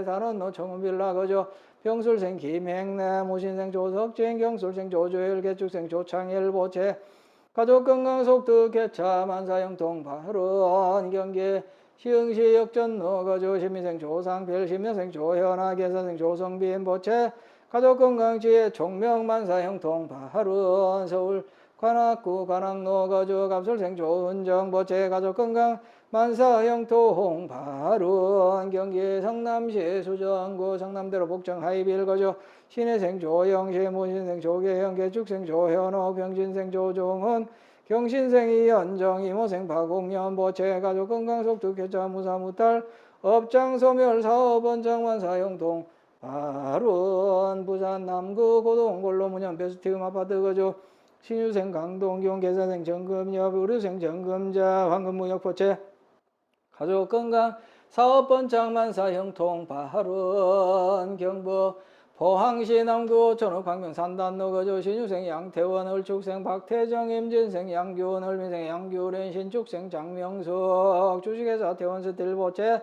단원로 청운빌라 거주 병술생 김행래 무신생 조석진 경술생 조주일 개축생 조창일 보채 가족건강 속득회차 만사 형통 발은 경기 시흥시 역전로 거주 시민생 조상필 시민생 조현아 계사생 조성빈 보채 가족건강지혜 총명만사 형통 발은 서울 관악구 관악로 거주 갑술생 조은정 보채 가족건강 만사 형통 발은 경기 성남시 수정구 성남대로 복정 하이빌 거주 신혜생 조영시 무신생 조계형 개축생 조현호 병진생 조종훈 경신생 이현정 이모생 박옥년 보채 가족건강 속득회차 무사무탈 업장소멸 사업원장 만사 형통 발은 부산 남구 고동골로 문현 베스트홈 아파트 거주 신유생 강동경 계사생 정금엽 의료생 정금자 황금무역 보채 가족건강 사업번창 만사 형통 발은 경북 포항시 남구 천호 광명 산단로 거주 신유생 양태원 을축생 박태정 임진생 양규원 을민생 양규ren 신축생 장명숙 주식회사 태원스틸 보채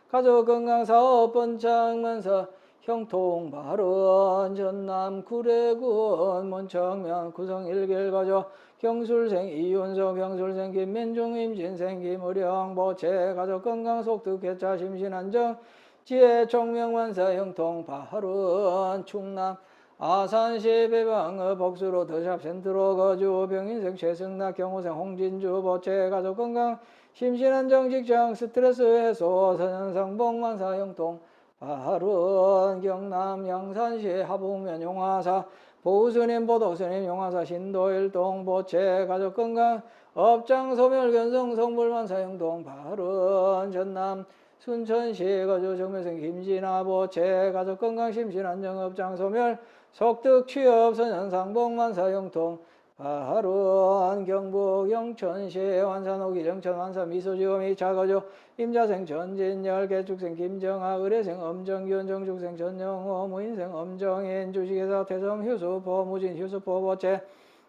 가족건강 사업번창 만사 형통 발은 전남 구례군 문청면 구성 1길 거주 경술생 이윤석 병술생 김민중 임진생 김의령 보채 가족건강 속득회차 심신안정 지혜 총명만사 형통 발은 충남 아산시 배방읍 복수로 더샵센트로 거주 병인생 최승낙 경호생 홍진주 보채 가족건강 심신안정 직장 스트레스 해소 선현상봉 만사 형통 발은 경남 양산시 하북면 용화사 보우스님 보도스님 용화사 신도일동 보채 가족건강 업장소멸 견성 성불만사 형동 바른 전남 순천시 거주 정묘생 김진아 보채 가족건강 심신안정 업장소멸 속득 취업 선현상복만사 형통 바른 경북 영천시 완산호기 정천 완산 미소지검 2차 거주 임자생 전진열 개축생 김정아 의뢰생 엄정균 정축생 전영호 무인생 엄정인 주식회사 태성 휴수포 무진 휴수포 보채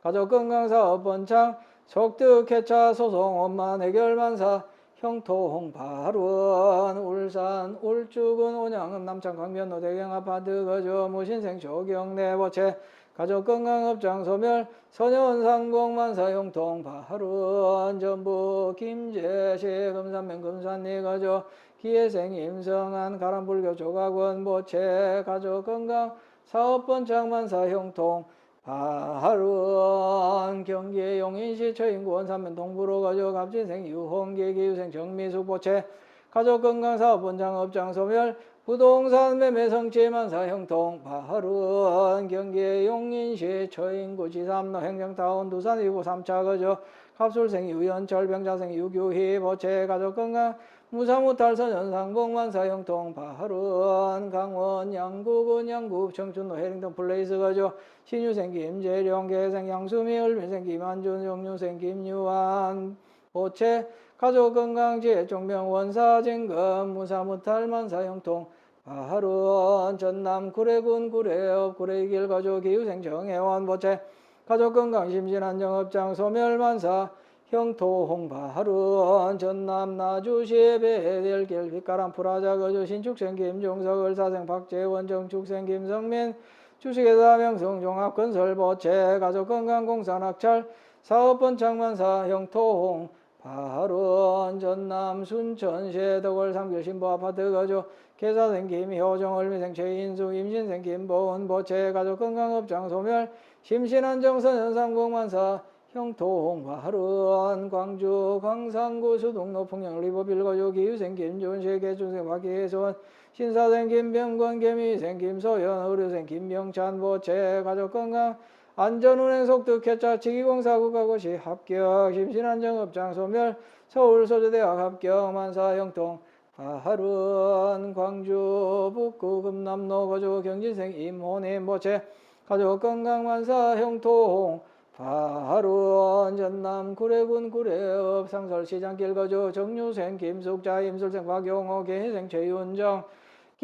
가족건강사업 번창 속득 해차 소송 원만 해결만사 형통 발원 울산 울주군 온양읍 남창 강변로 대경 아파트 거주 무신생 조경내 보채 가족건강업장 소멸 선현상봉만사 형통 발원 전북 김제시 금산면 금산리 거주 기회생 임성한 가람불교 조각원 보채 가족건강 사업번창만사 형통 발원 경기 용인시 처인구 원산면 동부로 거주 갑진생 유홍기 기후생 정미숙 보채 가족건강사업본장 업장소멸 부동산 매매 성취만사 형통 발원 경기 용인시 처인구 지삼로 행정타운 두산 2구 3차 거주 갑술생 유연철 병자생 유규희 보채 가족건강 무사무탈 선현상봉만사 형통 발원 강원 양구군 양구 청춘로 해링턴 플레이스 거주 신유생 김재룡 계생 양수미 을민생 김한준 영유생 김유한 보채 가족건강지혜 종명 원사진금 무사무탈만사 형통 발원 전남 구례군 구례읍 구례길 거주 기후생 정혜원 보채 가족건강 심신안정업장 소멸만사 형통 발원 전남 나주시 배델길 빛가람 프라자 거주 신축생 김종석 을사생 박재원 정축생 김성민 주식회사 명성종합건설 보채 가족건강공사낙찰 사업번창만사 형통 발원 전남 순천시 덕월 3교 신보아파트 거주 계사생 김효정 을미생 최인숙 임신생 김보은 보채 가족건강업장 소멸 심신안정선 현상공만사 형통 발원 광주 광산구 수동로 풍령 리버빌 거주 기후생 김준식 개중생 박희선 신사생 김병권 개미생 김소연 의료생 김병찬 보채 가족건강 안전운행 속득 해차 지기공사 국가고시 합격 심신안정업장 소멸 서울소재대학 합격 만사 형통 발원 광주 북구 금남로 거주 경진생 임호님 보채 가족건강만사 형통 발원 전남 구례군 구례읍 상설시장길 거주 정유생 김숙자 임술생 박용호 개희생 최윤정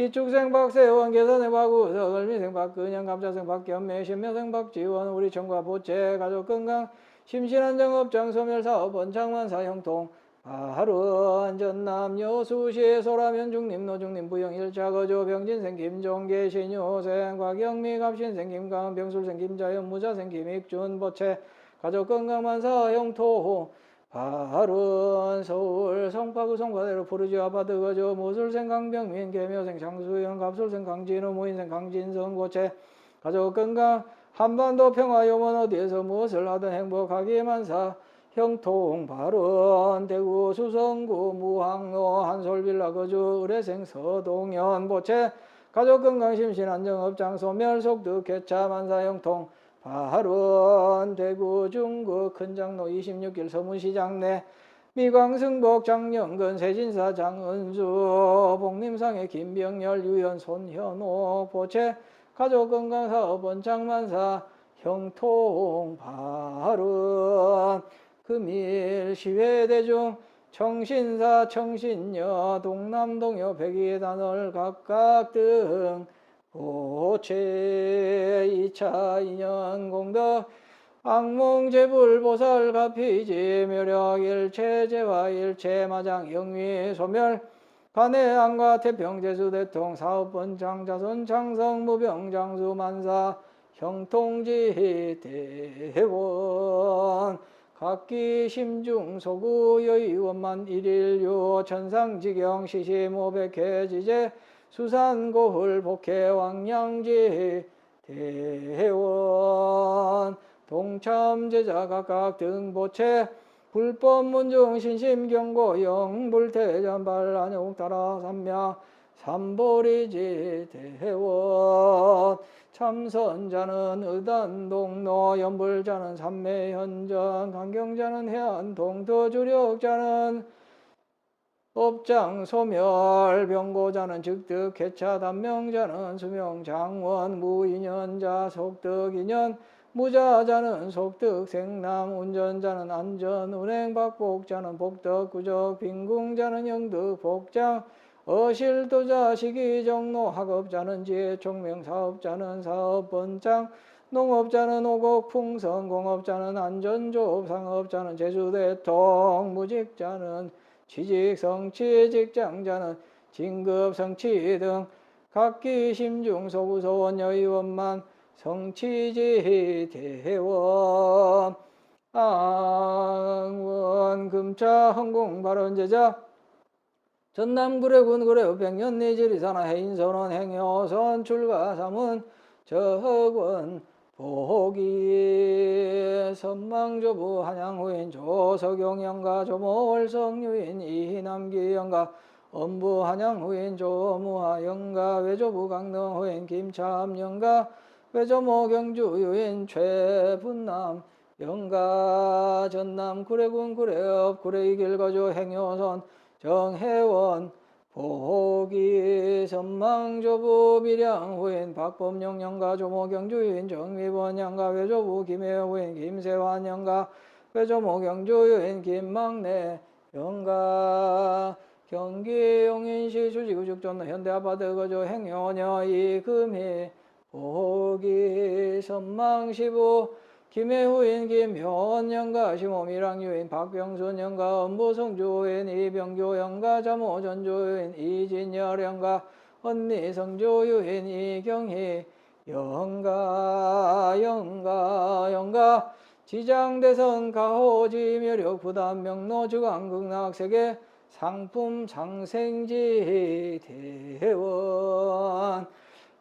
기축생 박세원 계산생 박우석 을미생 박근영 감자생 박견매 신묘생 박지원 우리 청과 보채 가족건강 심신안정업장 소멸사업 번창만사 형통 발원 전남 여수시 소라면 중림 노중림 부영 1차 거주 병진생 김종계 신유생 곽영미 갑신생 김강 병술생 김자연 무자생 김익준 보채 가족건강만사 형통 발원 서울 성파구 성파대로 푸르지 아파트 거주 무술생 강병민 개묘생 장수영 갑술생 강진우 무인생 강진성 보채 가족건강 한반도 평화요원 어디에서 무엇을 하든 행복하기만사 형통 발원 대구 수성구 무항로 한솔빌라 거주 의뢰생 서동현 보채 가족건강 심신안정업장 소멸 속득 개차 만사 형통 발원 대구 중구 큰장로 26길 서문시장 내 미광승복 장영근 세진사 장은수 복림상의 김병열 유연 손현호 보채 가족건강사업 번창만사 형통 발원 금일 시회대중 청신사 청신여 동남동여 백의단을 각각 등 보채 2차 인연 공덕 악몽제불 보살 가피지 묘력 일체 재화 일체 마장 영위 소멸 간해 안과 태평제수 대통 사업번창 자손 창성 무병 장수 만사 형통지 대원 각기 심중 소구 여의원만 일일유 천상지경 시시모백해 지제 수산고을 복해 왕량지 대원 동참제자 각각 등보채 불법문중 신심경고 영불태전발 안용따라 삼명 삼보리지 대원 참선자는 의단동로 연불자는 삼매현전 강경자는 해안동 더주력자는 업장소멸 병고자는 즉득 개차단명자는 수명장원 무인연자 속득인연 무자자는 속득생남 운전자는 안전운행 박복자는 복덕구적 빈궁자는 영득복장 어실도자 시기정로 학업자는 지혜총명 사업자는 사업번창 농업자는 오곡풍성 공업자는 안전조업 상업자는 제주대통 무직자는 취직성취 직장자는 진급성취 등 각기 심중 소구소원 여의원만 성취지 대원 앙원 금차 헌공 발언제자 전남구례군 구례 백년 내지리사나 해인선원 행여선 출가삼은 적원 보기 선망조부 한양후인 조석용영가 조모월성유인 이남기영가 엄부 한양후인 조무하영가 외조부 강릉후인 김참영가 외조모 경주유인 최분남 영가 전남 구례군 구례읍 구례이길거주 행여선 정혜원 보기 선망조부 밀양후인 박범영 영가 조모경주유인 정미번 영가 외조부 김혜후인 김세환 영가 외조모 경주유인 김막내 영가 경기 용인시 주지구죽전로 현대아파트 거주 행여녀 이금희 보기 선망시부 김혜후인 김효원 영가 시모미랑유인 박병순 영가 엄보성주인 이병조 영가 자모전주인 이진열 영가 언니성주유인 이경희 영가 지장대선 가호지묘력 부담명로 주강극락세계 상품 상생지 대원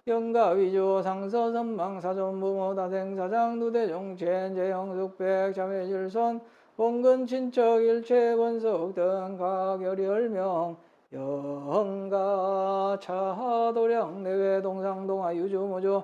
영가위조 상서선망 사전부모 다생사장 누대종 젠제영숙백 자매질선 원근 친척 일체 원석 등 가결이 열명 영가 차도량 내외 동상동아 유주무주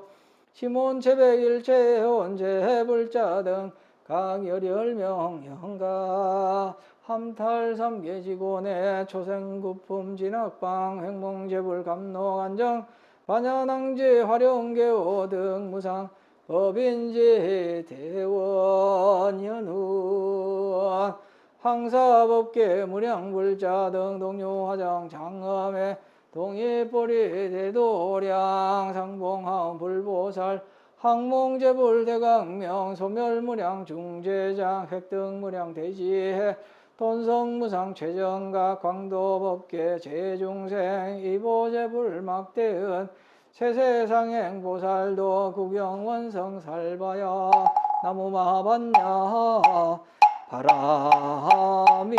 시몬 채백 일체 회원 제불자 등 가결이 열명 영가 함탈 삼계지고내 초생구품 진학방 횡몽제불 감로간정 반야낭지 화룡계호 등 무상 법인지 대원 연후원 항사법계 무량불자 등 동료화정 장엄의 동일보리 대도량 상봉하음 불보살 항몽제불 대강명 소멸무량 중제장 획등무량 대지해 돈성무상 최정각 광도법계 제중생 이보제불 막대은 세세상행 보살도 구경원성 살바야 나무마반야 바람이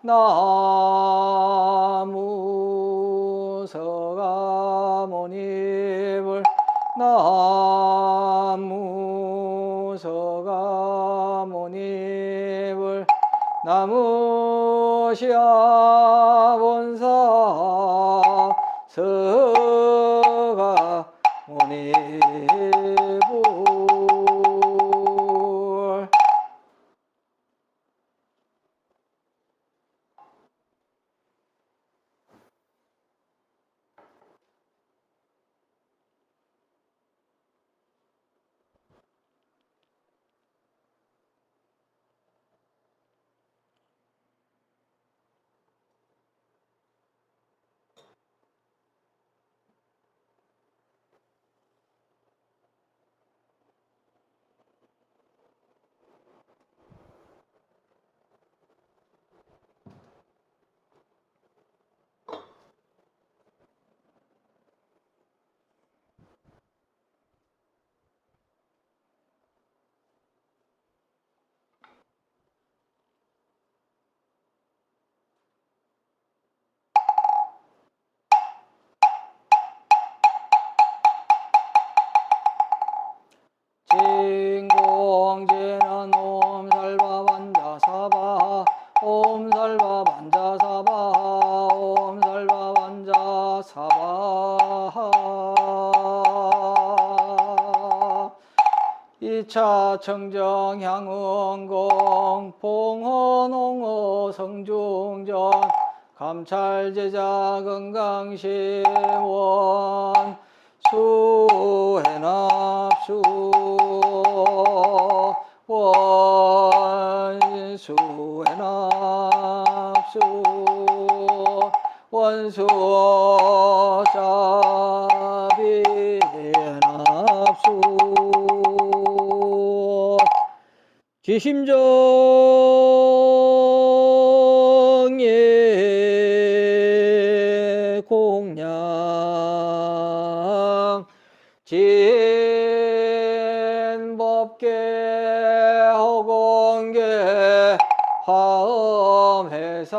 나무서가모니불 나무서가모니불 나무시아본사 서가모니불 이차 청정 향응공 봉헌홍어 성중전 감찰제자 건강시원 수해납수 원수해납수 원수자비해납수 지심정예 공양 진법계 허공계 화엄해상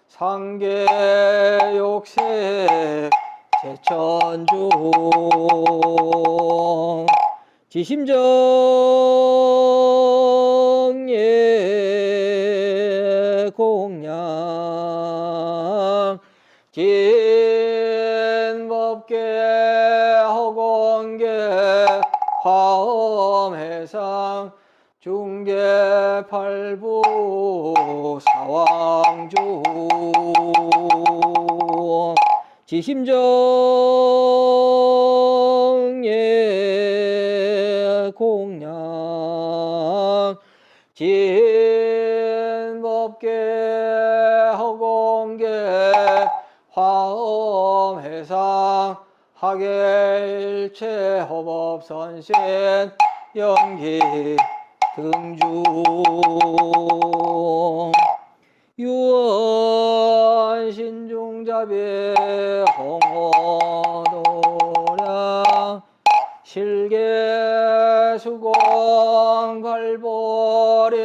상계욕색 제천중 지심정예 공양 진법계 허공계 화엄해상 중계팔부 사왕중 지심정예 공양 진법계 허공계 화엄해상 하계일체 허법선신 연기 등중 유언 신중자비 홍어도량 실계수공 발보리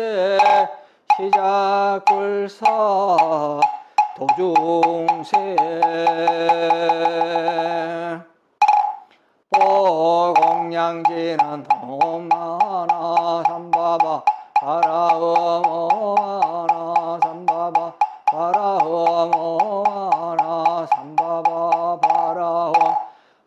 시작불사 도중세 보공양지는 돈마나 삼바바 바라음어마나 삼바바 바라음어마나 삼바바 바라음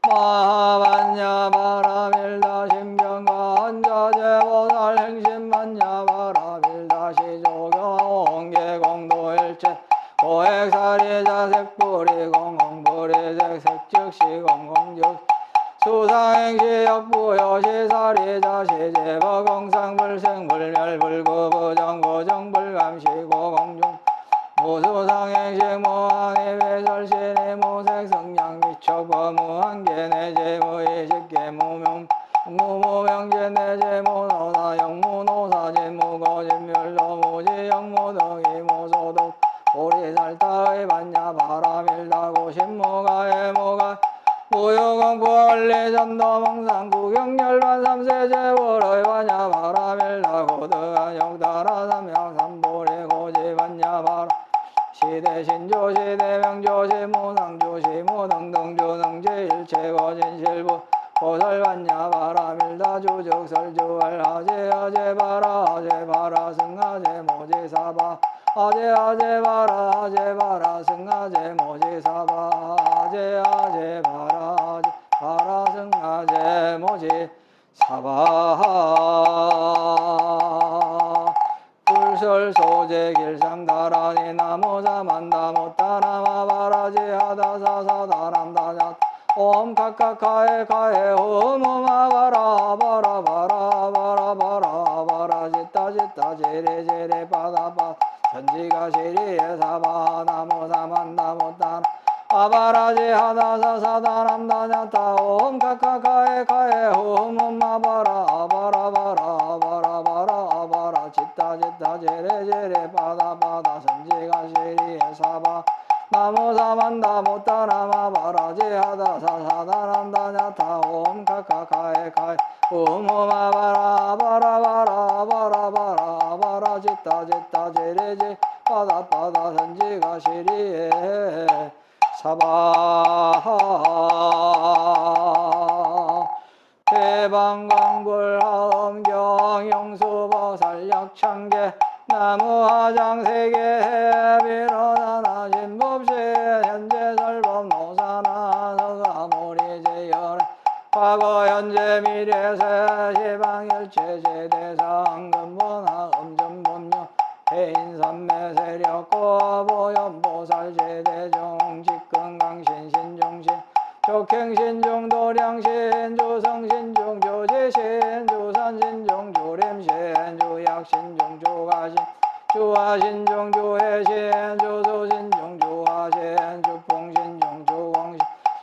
마반야 바라밀다 신병관자제보살 행신반야 바라밀다시 조경계공도일체 고액사리자 색불이 공공불이색 색즉시 공공즉 수상행시 역부여시사리자 시제법공상불생불멸불구부정부정불감시고 공중 무수상행시 무한이배설신이 무색성량 미척법무한계내제무의식계 무명 무무명제 내제무노사 영무노사진 무거진멸도 무지영무덕이 무소독 보리살타의 반야 바라밀다고 신무가해무가 무용공부원리전도망상 구경열반 삼세제월의 반야 바라밀다고 드한영따라 삼양삼보리 고지반야 바라 시대신조 시대명조시 무상조시 무등등주 등제일체거진실부 보살반야 바라밀다 주적설주활하제 하제 바라 승하제 모지사바 하제 바라 승하제 모지사바 하제 바라 승하제 모지사바 불설소재 길상다라니 나무자만다 못다나마 바라지 하다사사다람다냐 옴 카카카에 카에 옴오마바라 바라 바라 바라 바라 바라 지따 지따 제레 제레 바다바 천지가 시리에 사바 나무자만다 못다나 아바라지 하다사사다람다냐타 옴 카카카에 카에 옴오마바라 바라 바라 바라 바라 바라 지따 지따 제레 제레 바다 바다 선지가 시리에 사바 나무사만다 못다나마 바라지 하다사사다람다냐타 옴 카카카에 카에 옴오마바라 바라 바라 바라 바라 바라 지따 지따 제레 제 바다 바다 선지가 시리에 사바 대방광불하엄경 영수보살약창계 나무화장세계 비로나나 진법시 현재설법 노사나 서가모리제열 과거 현재 미래세 시방일체 제대상 근본하 음전본료 해인삼매 세력 고보연보살 제대종 직근강신 신종신 족행신종 도량신 조성신종 조제신 조산신종 조림신 조약신종 조가신 조화신종 조해신 조소신종 조화신 조풍신종 조공신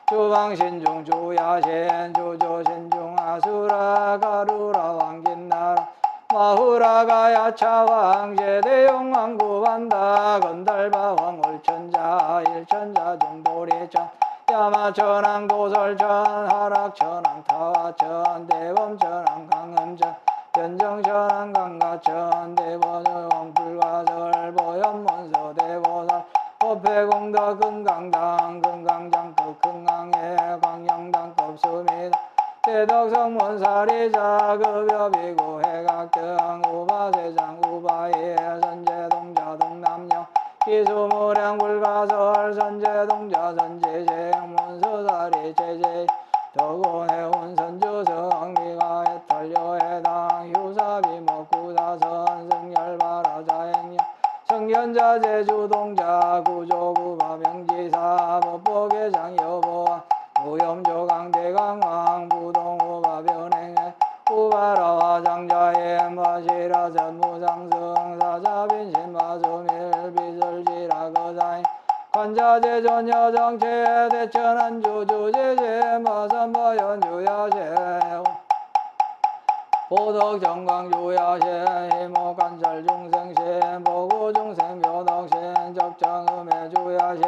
조방신종 조야신 조조신종 아수라 가루라 왕긴나라 마후라가 야차왕 제대용왕 구반다 건달바왕 올천자 일천자 종도리천 야마천왕 도설천 하락천왕 타화천 대범천왕 강음천 변정천왕 강가천 대보정 불가설 보현문서 대보살 법회공덕 금강당 금강장급 금강회 광영당급 수미당 대덕성문사리자 급여비구 해각등 우바세장 우바예 선제동자 동남녀 기수무량 불가설 선제동자 선제생 문수사리 제제 덕운해운 선주성 미가해탈려해당 휴사비목 구사선 승열바라자행령 성견자 제주동자 구조구바 명지사 법보계장 여보왕 무염조강 대강왕 부동우바 변행해 우바라와 장자에 마시라 전무상승 사자빈신 마수밀 비설지라 거사인 관자재 전여정체 대천한주 주제제 마산바연 주야제 보덕정광 주야제 희목관찰 중생신 보구중생 묘덕신 적정음의 주야신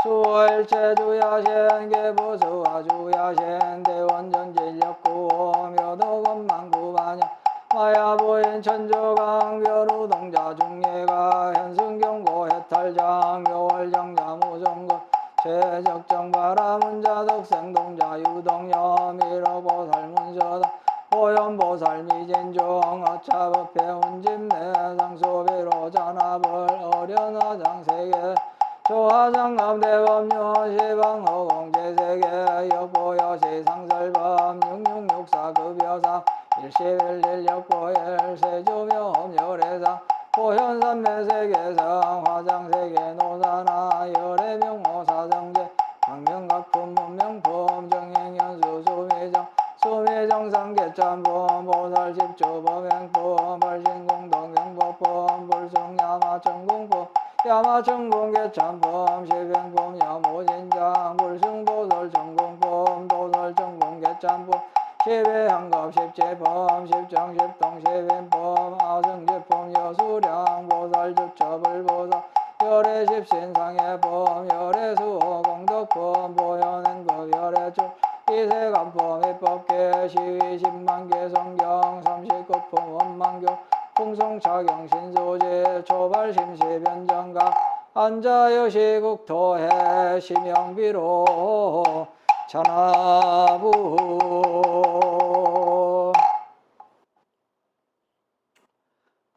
수월체 주야신 개보수와 주야신 대원전진력구 묘덕원망구반영 마야보인 천조강 묘루동자 중예가 현승경고 해탈장 묘월정자 무정거 최적정바라문자 덕생동자 유동여 미러보살문서다 보현보살 미진종 어차법회 운집내 상소비로 잔압을 어련화장세계 조화장암대법료 시방허공제세계 역보여시 상설범 6664급여사 일시일일 역보일 세조묘 열애상 보현산매세계성 화장세계 노사나 열애명호 사성제 강명각품 문명품 정행연수 수미정 수미정상계짬품 보살십주 범행품 벌신공덕행법품 불승야마천공품 야마천공계짬품 시행품 야무진장 불승도설전공품 도설전공계짬품 십회향갑 십제품 십정십동 십인품 아승제품 여수량 보살주처불보살 열애십신상해품 열애수호 공덕품 보현행급 열애출 이세간품 입법계 시위 십만계 성경 39품 원만교 풍송차경 신소재 초발심시변정각 안자여시국토해 심영비로 천하부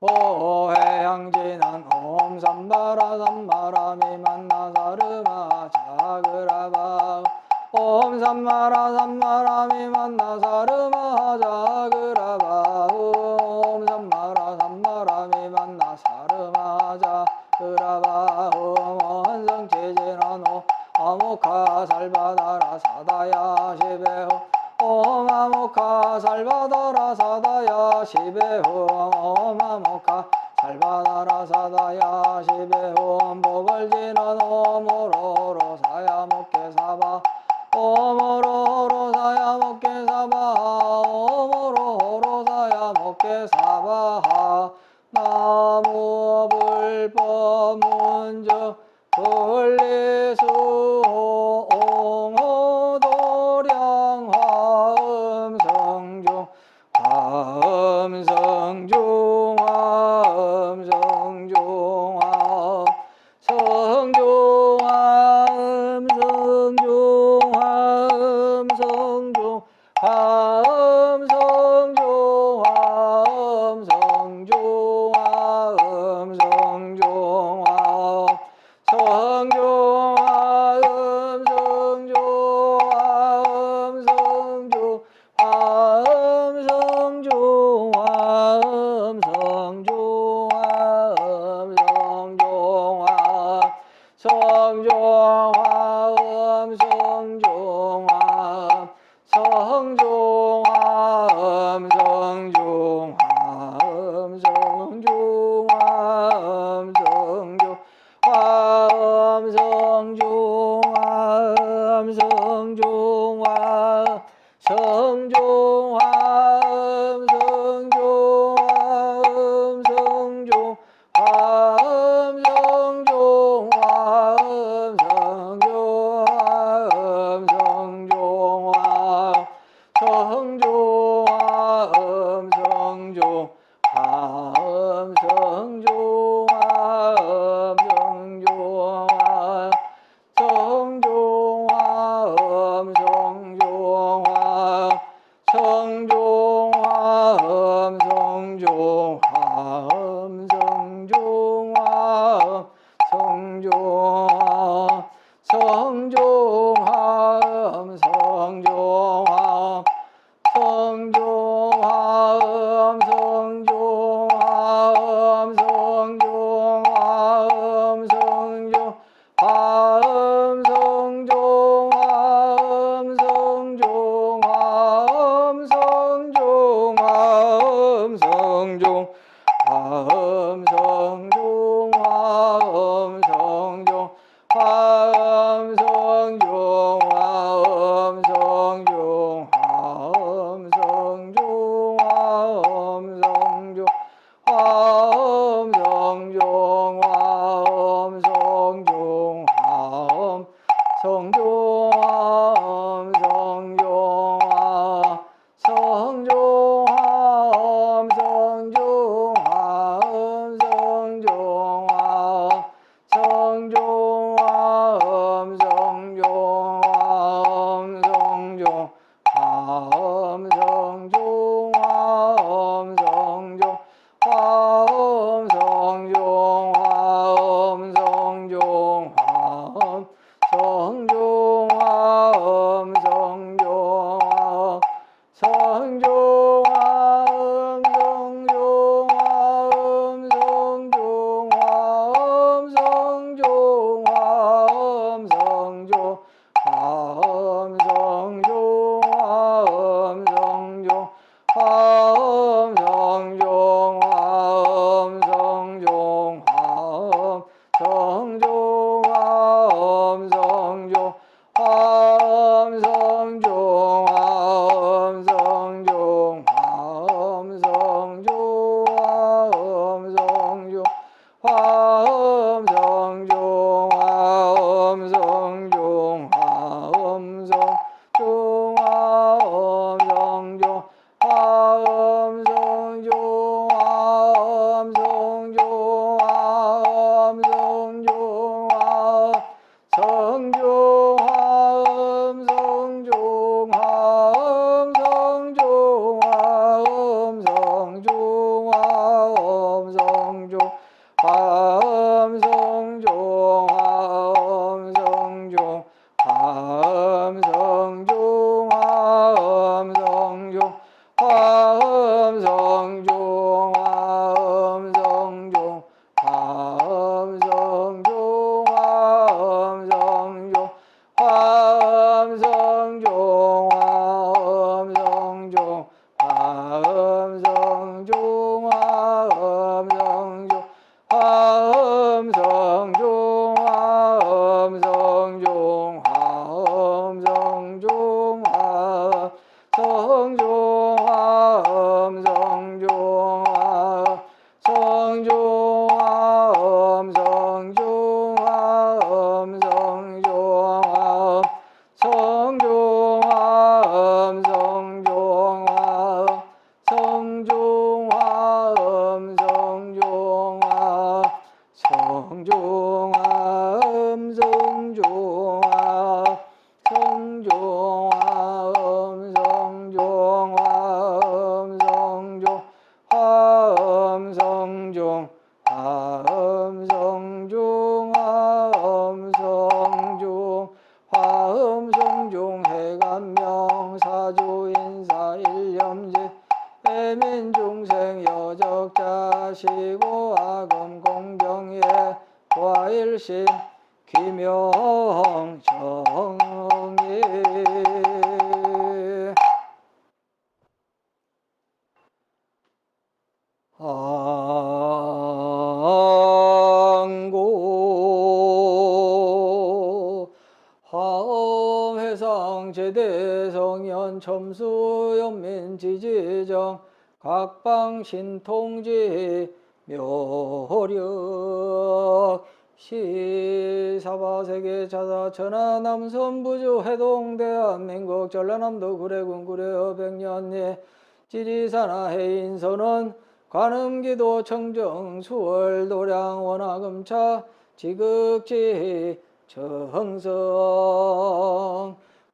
보해양진한 옴삼바라 삼바라미 만나사르마 자그라바 옴삼바라 삼바라미 만나사르마 자그라바 옴삼바라 삼바라미 만나사르마 자그라바 원성체진한 아모카 살바다라 사다야 시베호 옴 아모카 살바다라 사다야 시베호 옴 아모카 살바다라 사다야 시베호 보벌지난 오모로로 사야목계 사바 오모로로 사야목계 사바 오모로로 사야목계 사바 나무 불법 문정 분리수호 옹호도량 화음성중 화음성중 화음성중 화음성중 화음성중 화음성중 화음성중 화음성중 화음성중 성중화 음성 함성종 함성종 적자시고 아금 공경에 과일심 귀명정이 항고 화엄해상 제대성현 첨수연민지지정 각방신통지 묘력 시사바세계 자사천하 남선부주 해동대한민국 전라남도 구례군 구례어 백년리 지리산하 해인선원 관음기도 청정 수월 도량 원화금차 지극지 정성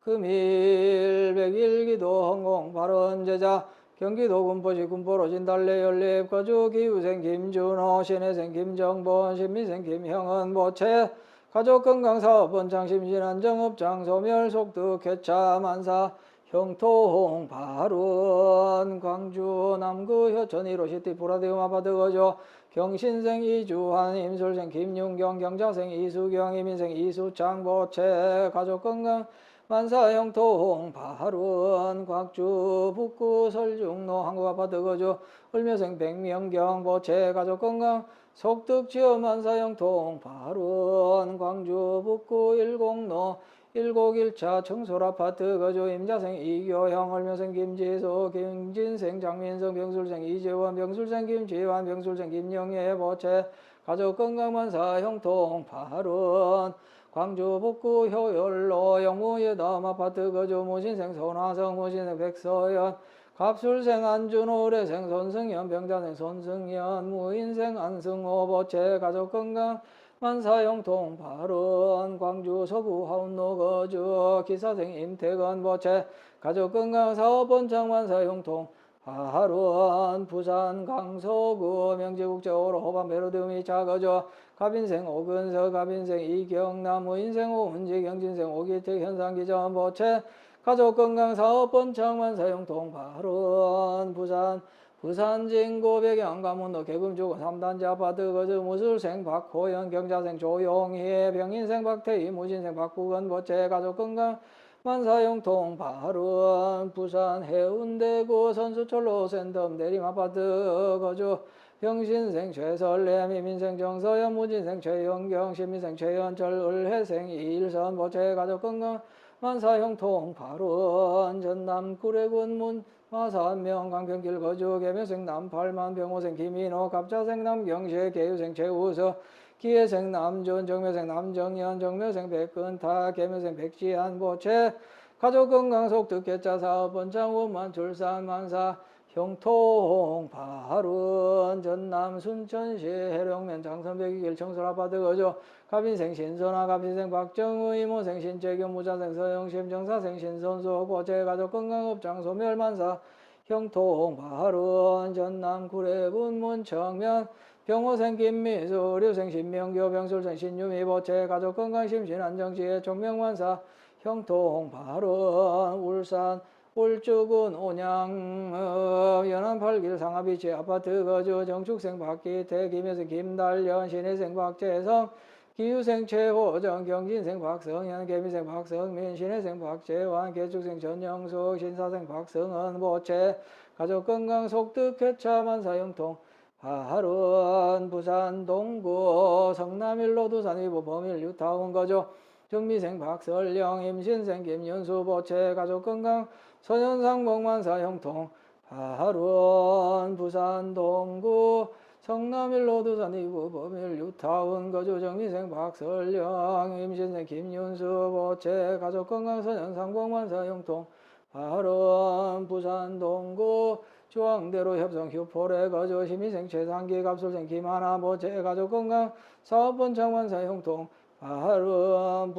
금일 백일기도 헌공 발언제자 경기도 군포시 군포로 진달래 연립 거주 기후생 김준호 신혜생 김정본 신민생 김형은 보채 가족건강사업원 장심신안정업장 소멸 속득 개차 만사 형통 발운 광주 남구 효천 1호 시티 브라디움 아파트 거주 경신생 이주환 임술생 김윤경 경자생 이수경 이민생 이수창 보채 가족건강 만사 형통 발운 광주 북구 설중로 한국아파트 거주 을묘생 백명경 보채 가족건강 속득지어 만사 형통 발운 광주 북구 일곡로 1곡1차 청솔아파트 거주 임자생 이교형 을묘생 김지수 김진생 장민성 병술생 이재원 병술생 김지환 병술생 김영예 보채 가족건강만사 형통 발운 광주 북구 효율로 영무예담 아파트 거주 무신생 손화성 무신생 백서연 갑술생 안준호 의뢰생 손승현 병자생 손승현 무인생 안승호 보채 가족건강 만사형통 발운 광주 서구 하운로 거주 기사생 임태건 보채 가족건강 사업원장 만사형통 발운 부산 강서구 명지국제호로 호반 베르드미 차거주 갑인생 오근서 갑인생 이경남 무인생 오은지 경진생 오기택 현상기전 보채 가족건강 사업원장 만사형통 발운 부산 진구 백양 가문도 개금주고 3단지 아파트 거주 무술생 박호연 경자생 조용희 병인생 박태희 무신생 박국은 보채 가족건강 만사형통 발운 부산 해운대구 선수철로 센텀 내림아파트 거주 병신생 최설렘 이민생 정서연 무진생 최영경 신민생 최현철 을혜생 이일선 보채 가족건강 만사형통 발운 전남 구례군 문 마산명 강평길 거주 개묘생 남팔만 병호생 김인호 갑자생 남경시 개유생 최우서 기회생 남준 정묘생 남정현 정묘생 백근타 개묘생 백지한 보채 가족건강 속득 개차 사업원장 원만 출산 만사 형통 발운 전남 순천시 해령면 장선백이길 청솔아파트 거주 갑인생 신선아 갑인생 박정우 이모생 신재경 무자생 서영심 정사생 신선수 보채 가족건강업장 소멸만사 형통 발운 전남 구례군 문청면 병호생 김미수 의료생 신명교 병술생 신유미 보채 가족건강 심신안정시에 종명만사 형통 발운 울산 울주군 온양 연안 8길 상하비치 아파트 거주 정축생 박기태 김혜생 김달련 신혜생 박재성 기유생 최호정 경진생 박성현 개미생 박성민 신혜생 박재환 개축생 전영숙 신사생 박성은 보채 가족건강 속득 개차 만사형통 발운 부산 동구 성남일로 두산 위부 범일 유타운 거주 정미생 박설령 임신생 김윤수 보채 가족건강 선현상복 만사 형통 발운 부산 동구 성남일로 두산 이부 범일 유타운 거주 정미생 박설령 임신생 김윤수 보채 가족건강 선현상복 만사 형통 발운 부산 동구 중앙대로 협성 휴포레 거주 시민생 최상기 갑술생 김하나 보채 가족건강 사업원장 만사 형통 발운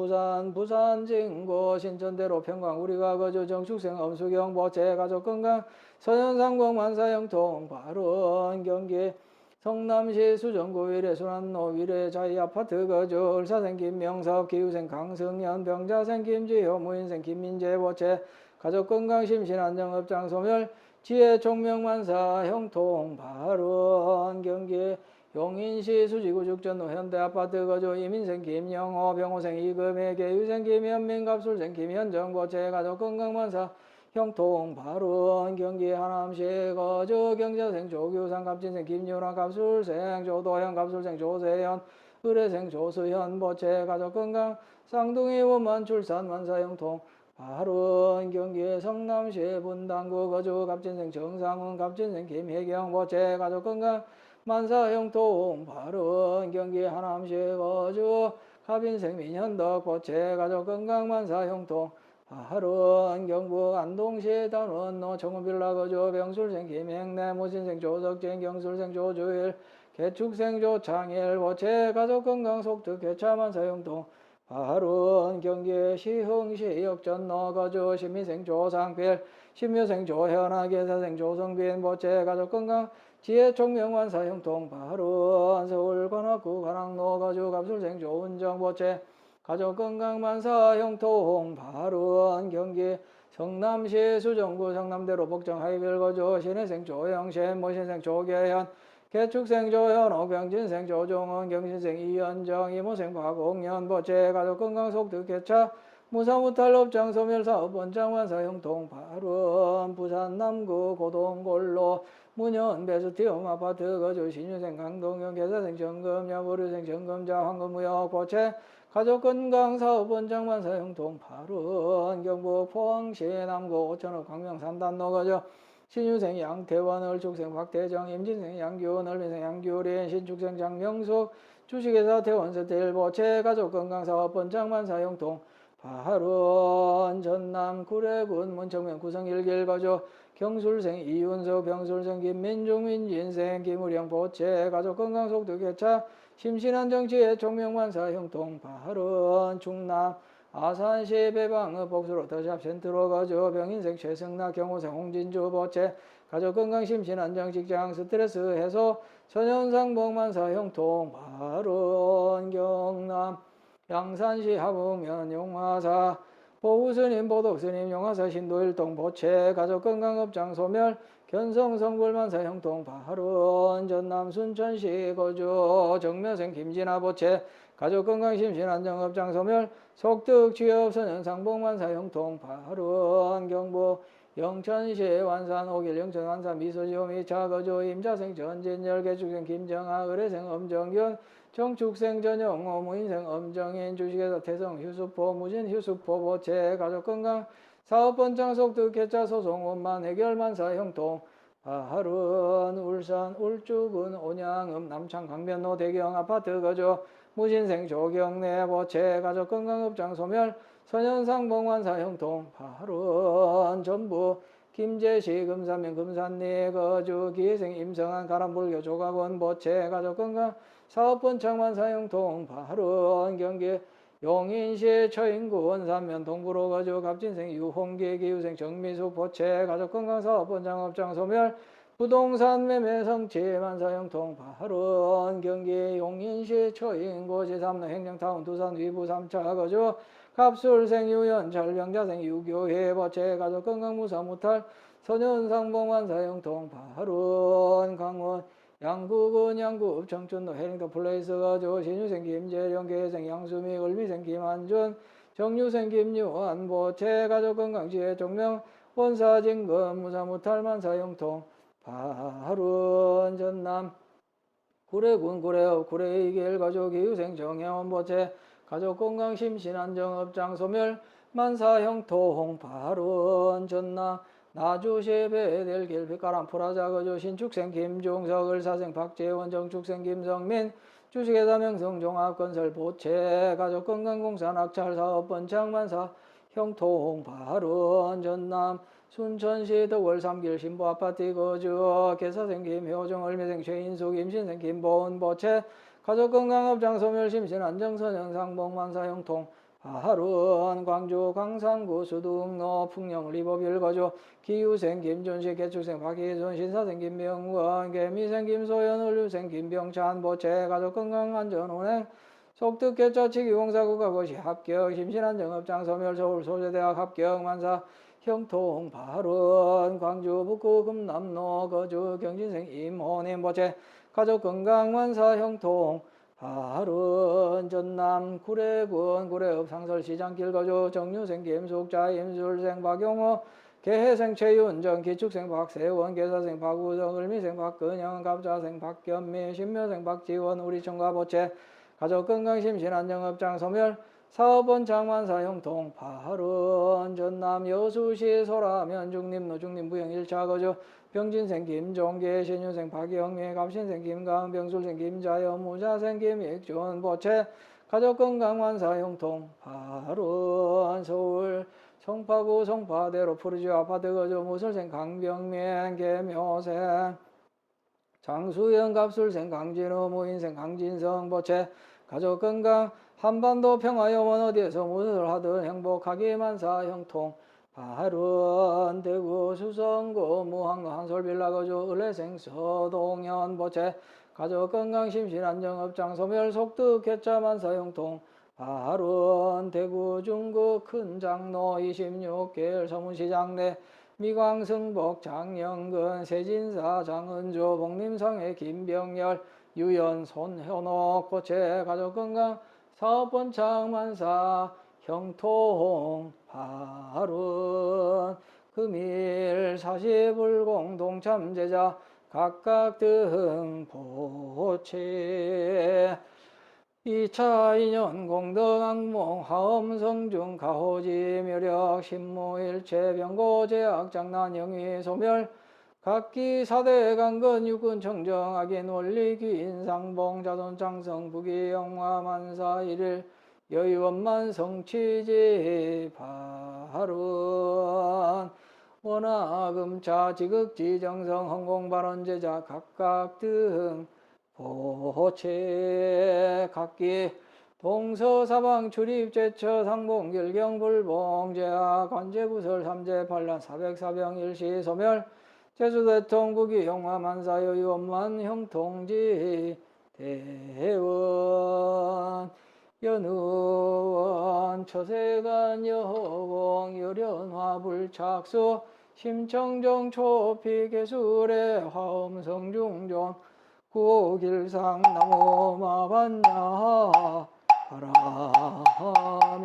부산 진구 신천대로 평광 우리가 거주 정축생 엄수경 보채 가족건강 서현상공 만사형통 발운 경기 성남시 수정구 위례 순환로 위례 자이 아파트 거주 을사생 김명섭 기후생 강승현 병자생 김지효 무인생 김민재 보채 가족건강 심신안정업장 소멸 지혜 총명만사 형통 발원 경기 용인시 수지구축전로 현대아파트 거주 이민생 김영호 병호생 이금혜 계유생 김현민 갑술생 김현정 고체 가족 건강만사 형통 발원 경기 하남시 거주 경자생 조규상 갑진생 김유라 갑술생 조도현 갑술생 조세현 의뢰생 조수현 보채 가족 건강 쌍둥이 원만 출산 만사 형통 발원 경기 성남시 분당구 거주 갑진생 정상훈 갑진생 김혜경 보채 가족 건강 만사 형통 발원 경기 하남시 거주 갑인생 민현덕 보채 가족 건강 만사 형통 발원 경북 안동시 단원로 정은빌라 거주 병술생 김행래 모신생 조석진 경술생 조주일 개축생 조창일 보채 가족 건강 속득 개차 만사 형통 발원 경기 시흥시 역전로 거주 신미생 조상필 신묘생 조현아 계사생 조성빈 보채 가족 건강 지혜 총명만사 형통 발원 서울 관악구 관악로 거주 갑술생 조은정 보채 가족 건강 만사 형통 발원 경기 성남시 수정구 성남대로 복정 하이빌 거주 신혜생 조영신 모신생 조계현 개축생 조현옥 병진생 조종원 경신생 이현정 이모생 박옥년 보채 가족 건강 속득 개차 무사무탈 업장 소멸사업 원장 만사 형통 발원 부산 남구 고동골로 문현 베스티움 아파트 거주 신유생 강동현 계사생 정금 여보류생 정금자 황금무역 보채 가족건강 사업원장 만사 형통 발원 경북 포항시 남구 오천읍 광명 3단로 거주 신유생 양태원 얼축생 박대정 임진생 양규원 얼민생 양규린 신축생 장명숙 주식회사 태원스틸 보채 가족건강사업원장 만사 형통 발원 전남 구례군 문청면 구성 1길 거주 경술생 이윤석 병술생 김민중 민진생 김우령 보채 가족건강 속득 개차 심신안정지혜 총명만사 형통 발원 충남 아산시 배방읍 복수로 더샵센트로 거주 병인생 최승락 경호생 홍진주 보채 가족건강 심신안정 직장 스트레스 해소 선현상복만사 형통 발원 경남 양산시 하북면 용화사 보우스님 보덕스님 용화사 신도일동 보채 가족건강업장 소멸 견성성불만사 형통 발원 전남 순천시 거주 정묘생 김진아 보채 가족건강 심신안정업장 소멸 속득 취업 선현상복만사 형통 발원 경북 영천시 완산 오길 영천 완산 미소지오 미차 거주 임자생 전진열 개축생 김정아 의뢰생 엄정균 정축생 전영호 무인생 엄정인 주식회사 태성 휴수포 무진 휴수포 보채 가족건강 사업번창 속득 개차 소송 원만 해결만사 형통 발원 울산 울주군 온양읍 남창 강변로 대경 아파트 거주 무신생 조경래 보채 가족건강업장 소멸 선현상봉만사 형통 발원 전북 김제시 금산면 금산리 거주 기생 임성한 가람불교 조각원 보채 가족건강 사업번창 만사 형통 발원 경기 용인시 처인구 원산면 동구로 거주 갑진생 유홍기 기후생 정미숙 보채 가족건강 사업번창 업장 소멸 부동산 매매 성취 만사 형통 발원 경기 용인시 처인구 제3로 행정타운 두산 위부 3차 거주 갑술생 유연 절병자생 유교회 보채 가족건강 무사무탈 선현상봉만사 형통 발원 강원 양구군 양구읍 청춘로 해링턴 플레이스 거주 신유생 김재령 계생 양수미 을미생 김한준 정유생 김유한 보채 가족건강지혜 종명 원사진금 무사무탈 만사 형통 발원 전남 구례군 구례읍 구례이길 거주 기후생 정혜원 보채 가족건강 심신안정업장 소멸 만사 형통 발원 전남 나주시 배델길 빛가람 프라자 거주 신축생 김종석 을사생 박재원 정축생 김성민 주식회사 명성종합건설 보채 가족건강공사 낙찰사업번창 만사 형통 발원 전남 순천시 덕월 3길 신보아파트 거주 개사생 김효정 을미생 최인숙 임신생 김보은 보채 가족건강업장 소멸 심신안정선영상봉만사 형통 발원 광주 광산구 수둥로 풍령 리버빌 거주 기후생 김준식 개축생 박희순 신사생 김명원 개미생 김소연 을류생 김병찬 보채 가족건강안전운행 속득 개차치기 공사국가고시 합격 심신안정업장 소멸 서울 소재대학 합격 만사 형통 발은 광주 북구 금남로 거주 경진생 임호님 보채 가족 건강 만사 형통 발은 전남 구례군 구례읍 상설시장 길거주 정유생 김숙자 임술생 박용호 개해생 최윤정 기축생 박세원 계사생 박우정 을미생 박근영 갑자생 박견미 신묘생 박지원 우리청과 보채 가족 건강 심신 안정업장 소멸 사업원 장만사 형통 발은 전남 여수시 소라면 중림 노중림 부영 1차 거주 병진생 김종계 신유생 박영미 갑신생 김강 병술생 김자여 무자생 김익준 보채 가족 건강 만사 형통 발은 서울 성파구 성파대로 푸르지오 아파트 거주 무술생 강병민 개묘생 장수영 갑술생 강진호 무인생 강진성 보채 가족 건강 한반도 평화영원 어디에서 무엇을 하든 행복하기 만사 형통 발은 대구 수성구 무항로 한솔빌라 거주 을레생 서동현 보채 가족 건강 심신 안정업장 소멸 속득 개자 만사 형통 발은 대구 중구 큰장로 26개월 서문시장 내 미광승복 장영근 세진사 장은조 복림성의 김병열 유연 손현옥 고채 가족 건강 사업원 장만사 형통 발은 금일 40을 공동참제자 각각 등 보채 2차 인연 공덕악몽 하엄성중 가호지 묘력 신무일체 병고제약 장난영위 소멸 각기 4대 강건 육군 청정 악인 원리 귀인 상봉 자손 장성 부기 영화 만사 1일 여의원만 성취지 발은 원화금차 지극지 정성 헌공발언제자 각각 등 보채 각기 동서사방 출입제처 상봉 결경불봉 제하 관제구설 삼재 반란 404병 일시 소멸 제주대통 부기 영화 만사 여의원만 형통지 대원 연의원 처세간 여공 열연화 불착수 심청정 초피 개술의 화엄성중존 구길상 나무 마반야 바람이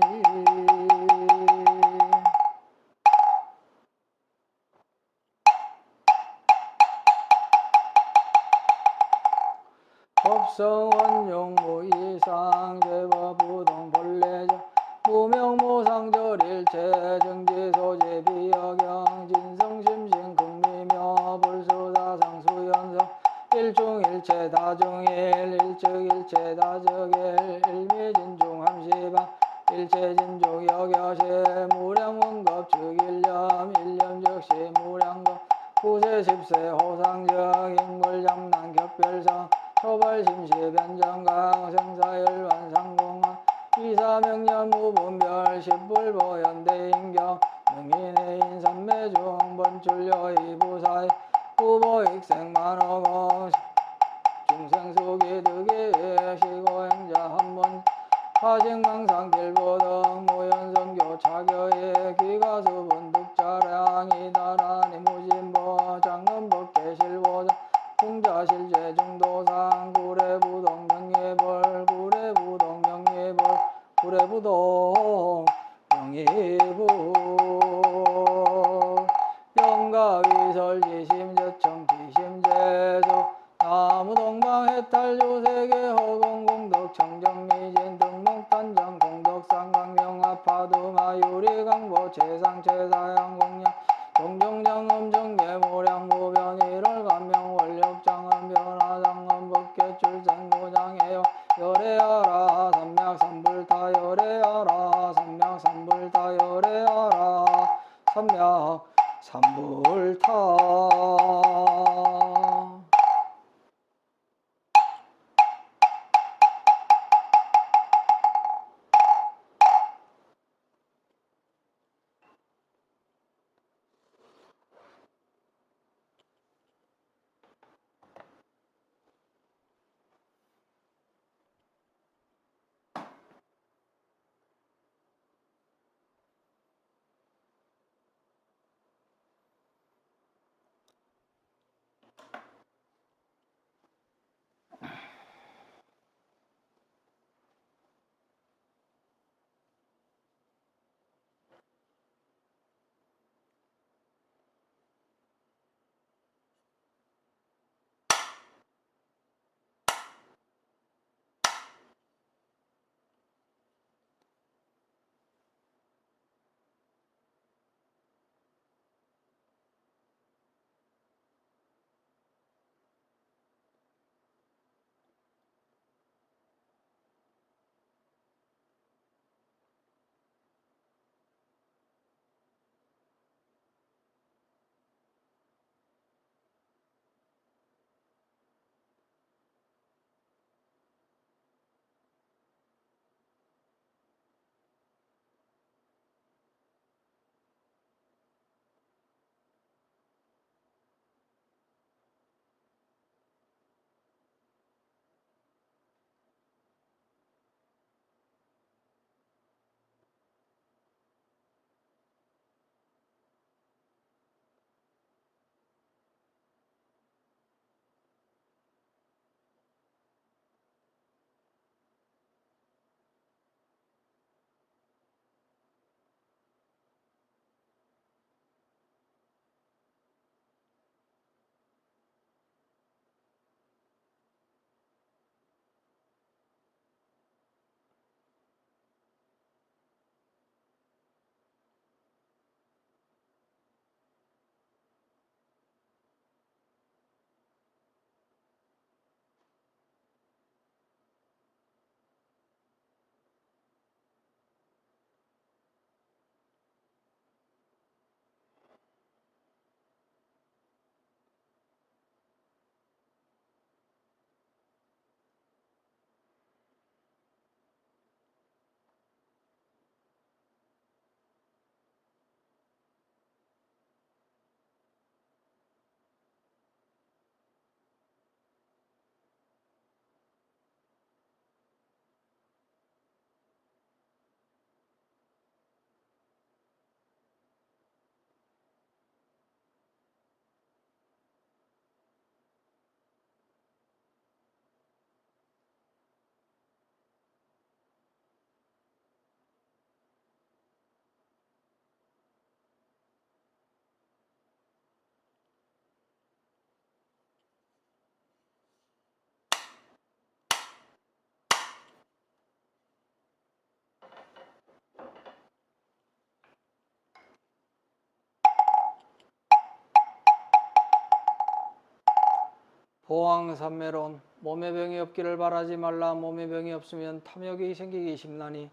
법성원용 무이상 제법부동 본래자 무명무상절일체 정지소재 비여경 진성심신 극미묘 불수다상 수연성 일중일체 다중일 일측일체 다적일 일미진중함시방 일체진중 여겨시 무량원급 즉일념 일념 즉시 무량급 구세 십세 호상적 인물장난 격별성 초발심시 변정강 생사열반 상공화 이사명년 무분별 십불보현대인경 명인의 인삼매중 번출여의 부사의 후보익생 만어공 중생수기 득이 시고행자 한문 화식망상 길보등 무연성교 차교의 기가수분 득자량이 다라니 무진보 장금법계 실보등 궁자실제 중도상 구례부동 명예벌 구례부동 명예벌 구례부동 명예부 영가위설지심제청 지심제수 나무동방해탈조세계 허공공덕 청정미진 등목단장 공덕상강명아파두마 유리강보 최상최사양공양 동정장 음정계 모량구변 1월 감명 원력장은 변화장은 법계출생고장해요 열애하라 삼맥삼불타 열애하라 삼맥삼불타 열애하라 삼맥삼불타 보왕삼매론 몸에 병이 없기를 바라지 말라. 몸에 병이 없으면 탐욕이 생기기 쉽나니.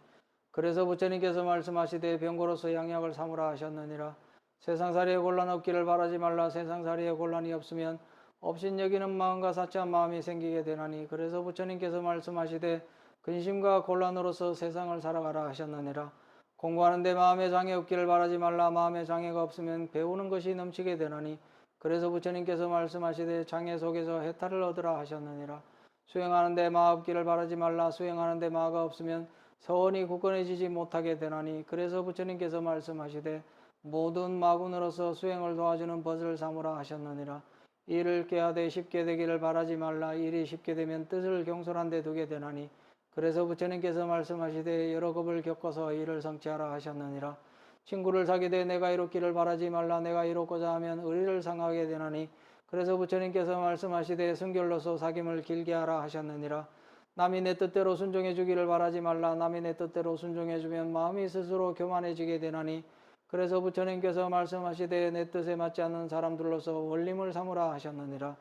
그래서 부처님께서 말씀하시되 병고로서 양약을 삼으라 하셨느니라. 세상살이에 곤란 없기를 바라지 말라. 세상살이에 곤란이 없으면 없인 여기는 마음과 사치한 마음이 생기게 되나니. 그래서 부처님께서 말씀하시되 근심과 곤란으로서 세상을 살아가라 하셨느니라. 공부하는데 마음의 장애 없기를 바라지 말라. 마음의 장애가 없으면 배우는 것이 넘치게 되나니. 그래서 부처님께서 말씀하시되 장애 속에서 해탈을 얻으라 하셨느니라. 수행하는데 마 없기를 바라지 말라. 수행하는데 마가 없으면 서원이 굳건해지지 못하게 되나니. 그래서 부처님께서 말씀하시되 모든 마군으로서 수행을 도와주는 벗을 삼으라 하셨느니라. 일을 꾀하되 쉽게 되기를 바라지 말라. 일이 쉽게 되면 뜻을 경솔한 데 두게 되나니. 그래서 부처님께서 말씀하시되 여러 겁을 겪어서 일을 성취하라 하셨느니라. 친구를 사귀되 내가 이롭기를 바라지 말라. 내가 이롭고자 하면 의리를 상하게 되나니. 그래서 부처님께서 말씀하시되 순결로서 사귐을 길게 하라 하셨느니라. 남이 내 뜻대로 순종해 주기를 바라지 말라. 남이 내 뜻대로 순종해 주면 마음이 스스로 교만해지게 되나니. 그래서 부처님께서 말씀하시되 내 뜻에 맞지 않는 사람들로서 원림을 삼으라 하셨느니라.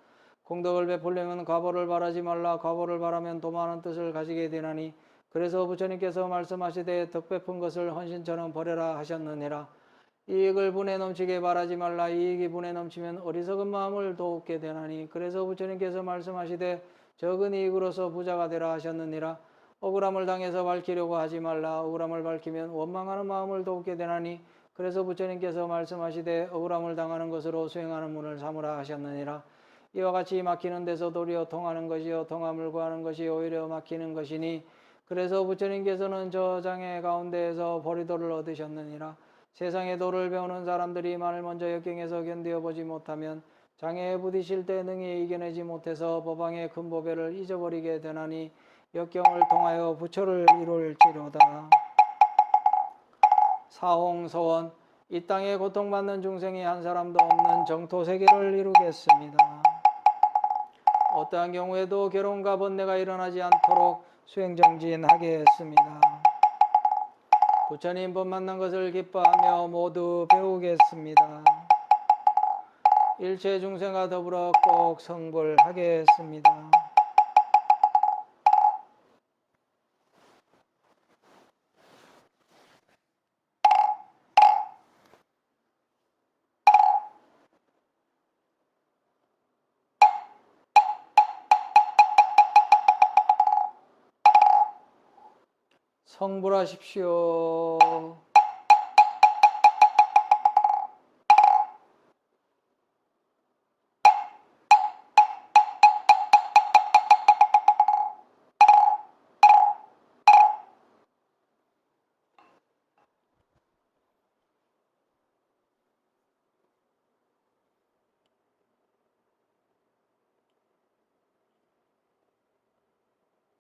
공덕을 베풀려면 과보를 바라지 말라. 과보를 바라면 도마하는 뜻을 가지게 되나니. 그래서 부처님께서 말씀하시되 덕 베푼 것을 헌신처럼 버려라 하셨느니라. 이익을 분에 넘치게 바라지 말라. 이익이 분에 넘치면 어리석은 마음을 돋게 되나니. 그래서 부처님께서 말씀하시되 적은 이익으로서 부자가 되라 하셨느니라. 억울함을 당해서 밝히려고 하지 말라. 억울함을 밝히면 원망하는 마음을 돋게 되나니. 그래서 부처님께서 말씀하시되 억울함을 당하는 것으로 수행하는 문을 삼으라 하셨느니라. 이와 같이 막히는 데서 도리어 통하는 것이요 통함을 구하는 것이 오히려 막히는 것이니. 그래서 부처님께서는 저 장애 가운데에서 보리도를 얻으셨느니라. 세상의 도를 배우는 사람들이 만을 먼저 역경에서 견디어 보지 못하면 장애에 부딪힐 때 능히 이겨내지 못해서 법왕의 큰 보배를 잊어버리게 되나니. 역경을 통하여 부처를 이룰지로다. 사홍서원 이 땅에 고통받는 중생이 한 사람도 없는 정토세계를 이루겠습니다. 어떠한 경우에도 괴로움과 번뇌가 일어나지 않도록 수행정진하겠습니다. 부처님 법 만난 것을 기뻐하며 모두 배우겠습니다. 일체 중생과 더불어 꼭 성불하겠습니다. 성불하십시오.